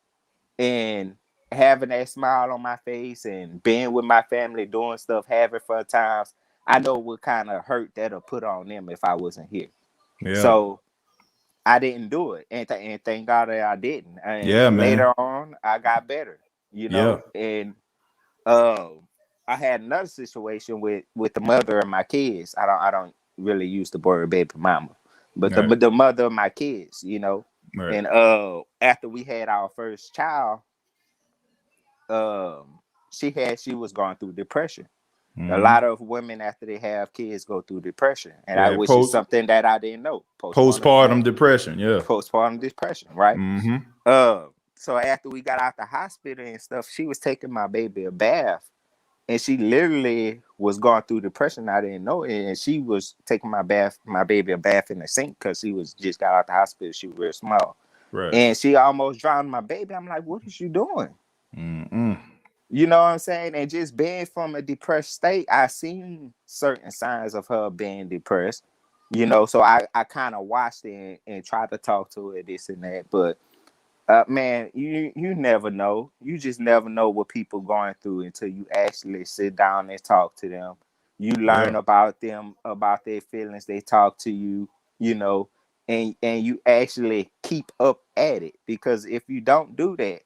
and having that smile on my face and being with my family, doing stuff, having fun times, I know what kind of hurt that'll put on them if I wasn't here. So I didn't do it, and thank God that I didn't. And later on, I got better, you know. And I had another situation with the mother of my kids. I don't really use the word baby mama, but the mother of my kids, you know. And after we had our first child, she was going through depression. A lot of women after they have kids go through depression, and which is something that I didn't know.
Postpartum depression,
postpartum depression, right? So after we got out the hospital and stuff, she was taking my baby a bath, and she literally was going through depression. I didn't know it, and she was taking my baby a bath in the sink because she was just got out the hospital. She was real small, and she almost drowned my baby. I'm like, what is you doing? You know what I'm saying? And just being from a depressed state, I seen certain signs of her being depressed, you know, so I kind of watched it and tried to talk to her, this and that. But man, you never know. You just never know what people going through until you actually sit down and talk to them. You learn about them, about their feelings. They talk to you, you know, and you actually keep up at it, because if you don't do that,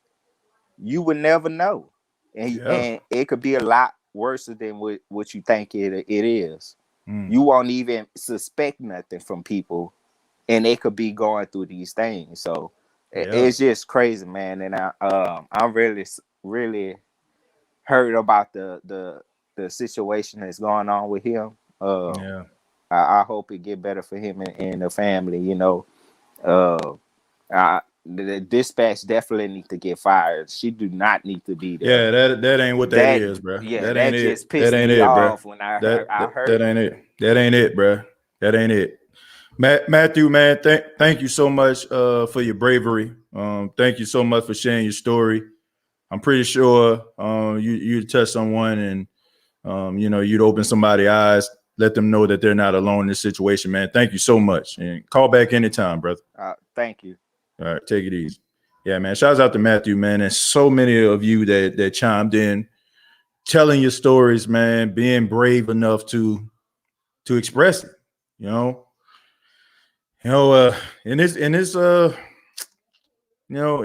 you would never know. And it could be a lot worse than what you think it is. You won't even suspect nothing from people, and they could be going through these things. So It's just crazy, man. And I'm really hurt about the situation that's going on with him. I hope it get better for him and the family. You know, the dispatch definitely need to get fired. She do not need to be there.
Yeah, that ain't what that is, bro.
Yeah,
that ain't it.
Just pissed me off when I heard.
That ain't it. That ain't it, bro. That ain't it. Matthew, man, thank you so much for your bravery. Thank you so much for sharing your story. I'm pretty sure you'd touch someone and you'd open somebody's eyes, let them know that they're not alone in this situation, man. Thank you so much. And call back anytime, brother.
Thank you.
All right, take it easy. Yeah, man. Shouts out to Matthew, man. And so many of you that chimed in, telling your stories, man, being brave enough to express it, in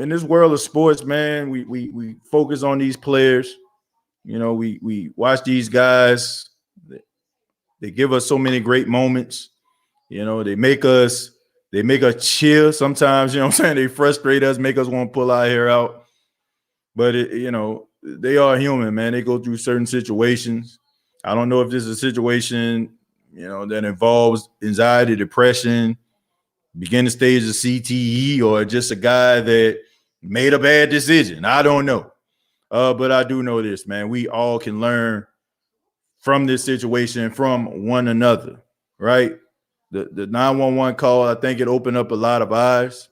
this world of sports, man, we focus on these players. We watch these guys. They give us so many great moments. They make us cheer sometimes. You know what I'm saying? They frustrate us, make us want to pull our hair out. But they are human, man. They go through certain situations. I don't know if this is a situation, that involves anxiety, depression, beginning stage of CTE, or just a guy that made a bad decision. I don't know. But I do know this, man. We all can learn from this situation, from one another, right? The 911 call, I think it opened up a lot of eyes.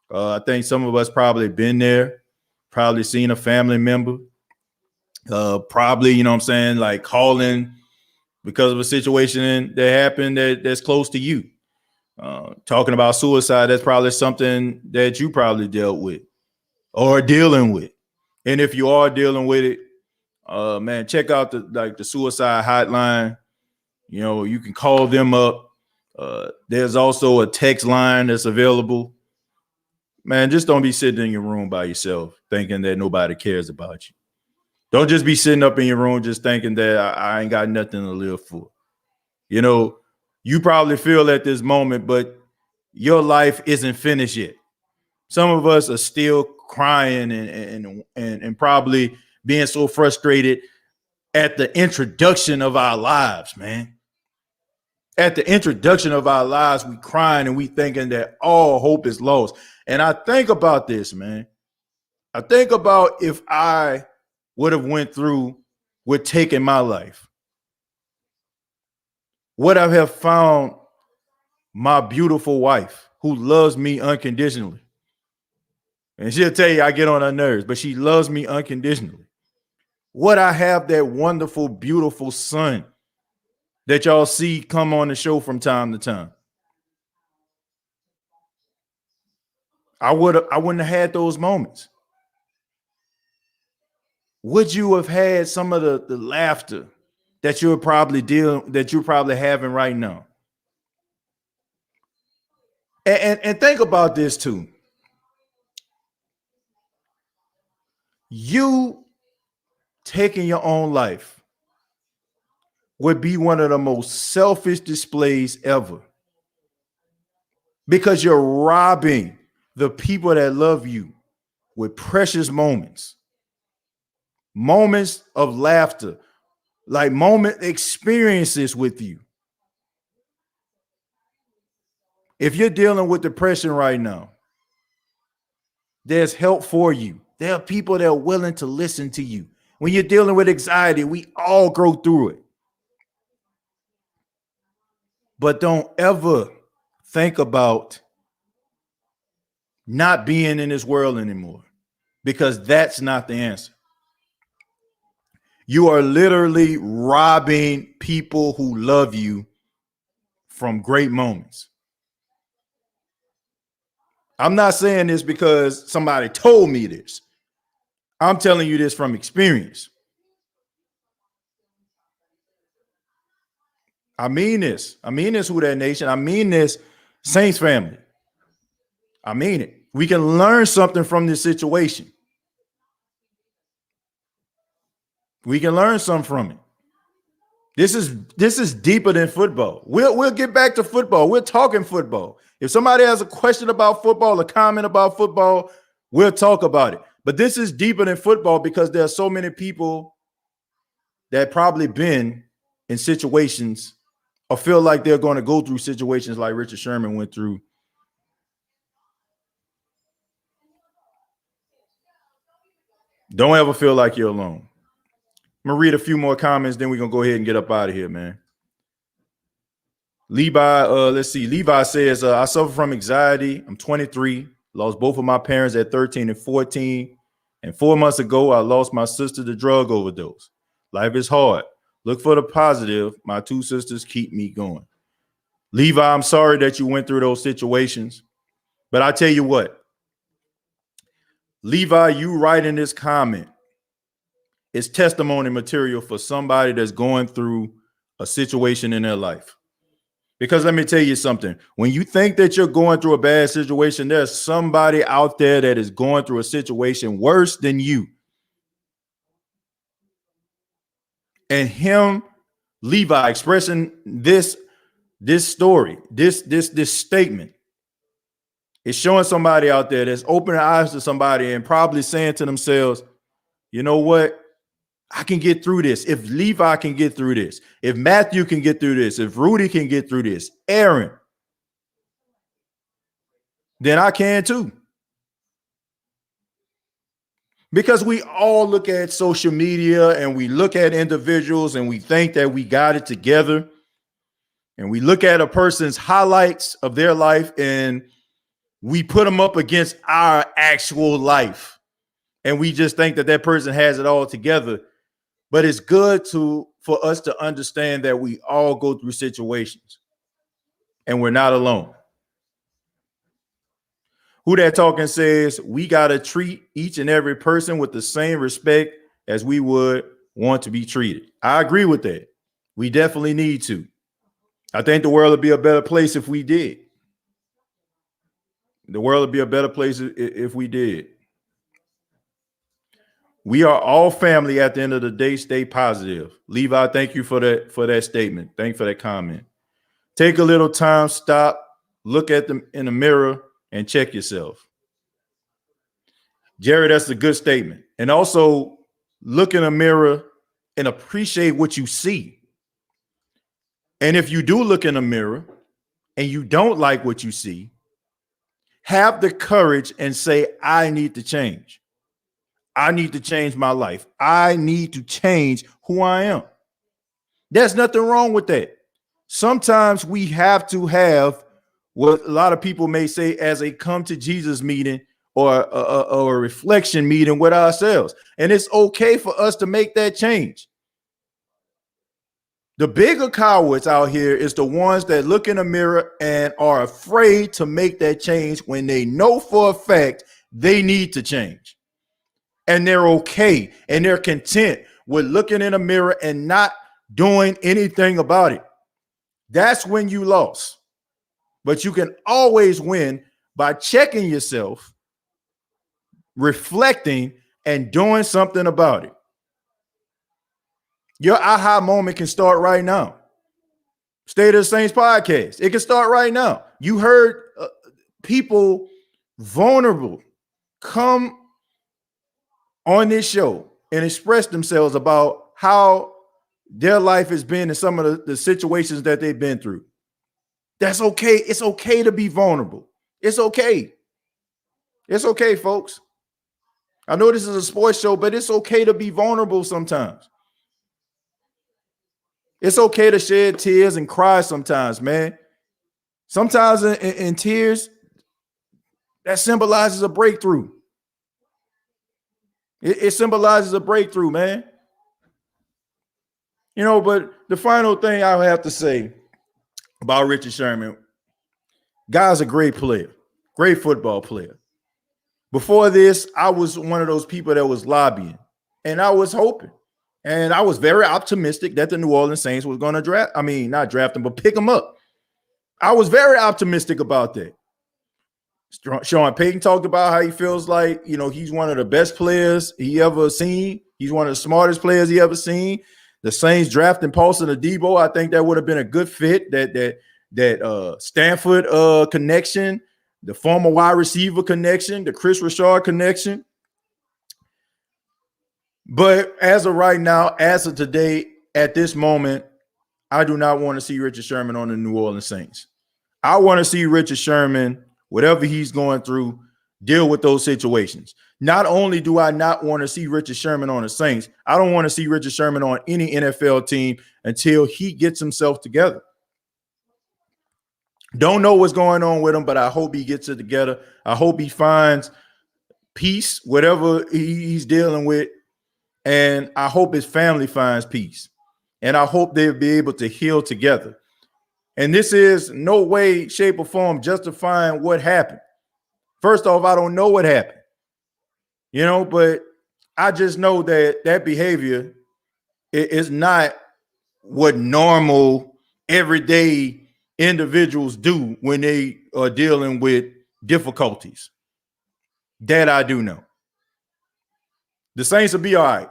I think some of us probably been there, probably seen a family member, probably, like calling because of a situation that happened that's close to you. Talking about suicide, that's probably something that you probably dealt with or dealing with. And if you are dealing with it, man, check out the suicide hotline. You can call them up. There's also a text line that's available. Man, just don't be sitting in your room by yourself thinking that nobody cares about you. Don't just be sitting up in your room just thinking that I ain't got nothing to live for. You probably feel at this moment, but your life isn't finished yet. Some of us are still crying and probably being so frustrated at the introduction of our lives, man. At the introduction of our lives, we crying and we thinking that all hope is lost. And I think about this, man. I think about if I would have went through with taking my life, would I have found my beautiful wife who loves me unconditionally? And she'll tell you I get on her nerves, but she loves me unconditionally. Would I have that wonderful, beautiful son that y'all see come on the show from time to time? I wouldn't have had those moments. Would you have had some of the laughter that you're probably having right now? And think about this too. You taking your own life would be one of the most selfish displays ever, because you're robbing the people that love you with precious moments of laughter, like moment experiences with you. If you're dealing with depression right now, there's help for you. There are people that are willing to listen to you. When you're dealing with anxiety, we all go through it. But don't ever think about not being in this world anymore, because that's not the answer. You are literally robbing people who love you from great moments. I'm not saying this because somebody told me this. I'm telling you this from experience. I mean this. Who That Nation. I mean this, Saints family. I mean it. We can learn something from this situation. We can learn something from it. This is deeper than football. We'll get back to football. We're talking football. If somebody has a question about football, a comment about football, we'll talk about it. But this is deeper than football because there are so many people that probably been in situations or feel like they're going to go through situations like Richard Sherman went through. Don't ever feel like you're alone. I'm going to read a few more comments, then we're going to go ahead and get up out of here, man. Levi, let's see. Levi says, I suffer from anxiety. I'm 23, lost both of my parents at 13 and 14. And 4 months ago, I lost my sister to drug overdose. Life is hard. Look for the positive. My 2 sisters keep me going. Levi, I'm sorry that you went through those situations. But I tell you what, Levi, you writing this comment is testimony material for somebody that's going through a situation in their life. Because let me tell you something. When you think that you're going through a bad situation, there's somebody out there that is going through a situation worse than you. And him, Levi, expressing this story, this statement, is showing somebody out there that's opening eyes to somebody and probably saying to themselves, you know what? I can get through this. If Levi can get through this, if Matthew can get through this, if Rudy can get through this, Aaron, then I can too. Because we all look at social media and we look at individuals and we think that we got it together. And we look at a person's highlights of their life and we put them up against our actual life. And we just think that that person has it all together. But it's good for us to understand that we all go through situations and we're not alone. Who That Talking says we got to treat each and every person with the same respect as we would want to be treated. I agree with that. We definitely need to. I think the world would be a better place if we did. The world would be a better place if we did. We are all family at the end of the day. Stay positive. Levi, thank you for that statement. Thank you for that comment. Take a little time, stop, look at them in the mirror and check yourself. Jerry, that's a good statement. And also look in the mirror and appreciate what you see. And if you do look in the mirror and you don't like what you see, have the courage and say, I need to change. I need to change my life. I need to change who I am. There's nothing wrong with that. Sometimes we have to have what a lot of people may say as a come to Jesus meeting or a reflection meeting with ourselves. And it's okay for us to make that change. The bigger cowards out here is the ones that look in the mirror and are afraid to make that change when they know for a fact they need to change. And they're okay and they're content with looking in a mirror and not doing anything about it. That's when you lost. But you can always win by checking yourself, reflecting, and doing something about it. Your aha moment can start right now. State of the Saints podcast. It can start right now. You heard people vulnerable come on this show and express themselves about how their life has been and some of the situations that they've been through. That's okay. It's okay to be vulnerable. It's okay. It's okay, folks. I know this is a sports show, but it's okay to be vulnerable sometimes. It's okay to shed tears and cry sometimes, man. Sometimes in tears, that symbolizes a breakthrough. It symbolizes a breakthrough, man. You know, but the final thing I have to say about Richard Sherman, guy's a great player, great football player. Before this, I was one of those people that was lobbying, and I was hoping, and I was very optimistic that the New Orleans Saints was going to not draft him, but pick him up. I was very optimistic about that. Sean Payton talked about how he feels like, he's one of the best players he ever seen. He's one of the smartest players he ever seen. The Saints drafting Paulson Adebo, I think that would have been a good fit. That Stanford connection, the former wide receiver connection, the Chris Richard connection. But as of right now, as of today, at this moment, I do not want to see Richard Sherman on the New Orleans Saints. I want to see Richard Sherman, whatever he's going through, deal with those situations. Not only do I not want to see Richard Sherman on the Saints, I don't want to see Richard Sherman on any NFL team until he gets himself together. Don't know what's going on with him, but I hope he gets it together. I hope he finds peace, whatever he's dealing with, and I hope his family finds peace. And I hope they'll be able to heal together. And this is no way, shape, or form justifying what happened. First off, I don't know what happened, but I just know that behavior is not what normal, everyday individuals do when they are dealing with difficulties. That I do know. The Saints will be all right.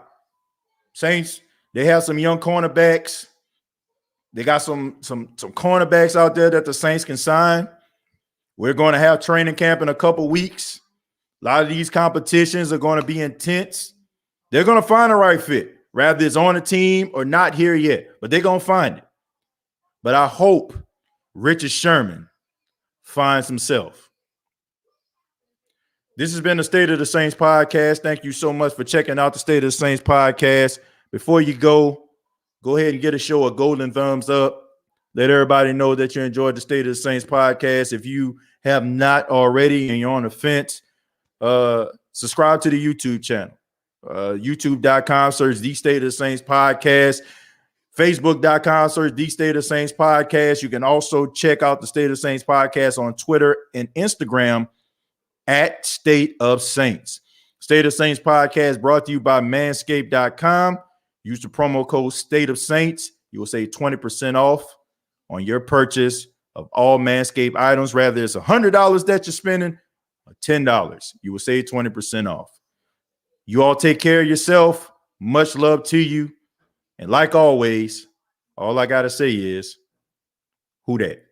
Saints, they have some young cornerbacks. They got some cornerbacks out there that the Saints can sign. We're going to have training camp in a couple weeks. A lot of these competitions are going to be intense. They're going to find the right fit, rather it's on the team or not here yet, but they're going to find it. But I hope Richard Sherman finds himself. This has been the State of the Saints podcast. Thank you so much for checking out the State of the Saints podcast. Before you go ahead and get a show a golden thumbs up. Let everybody know that you enjoyed the State of the Saints podcast. If you have not already and you're on the fence, subscribe to the YouTube channel. YouTube.com, search The State of the Saints podcast. Facebook.com, search The State of the Saints podcast. You can also check out the State of the Saints podcast on Twitter and Instagram at State of Saints. State of Saints podcast brought to you by Manscaped.com. Use the promo code State of Saints. You will save 20% off on your purchase of all Manscaped items. Rather it's $100 that you're spending or $10. You will save 20% off. You all take care of yourself. Much love to you. And like always, all I got to say is, who dat?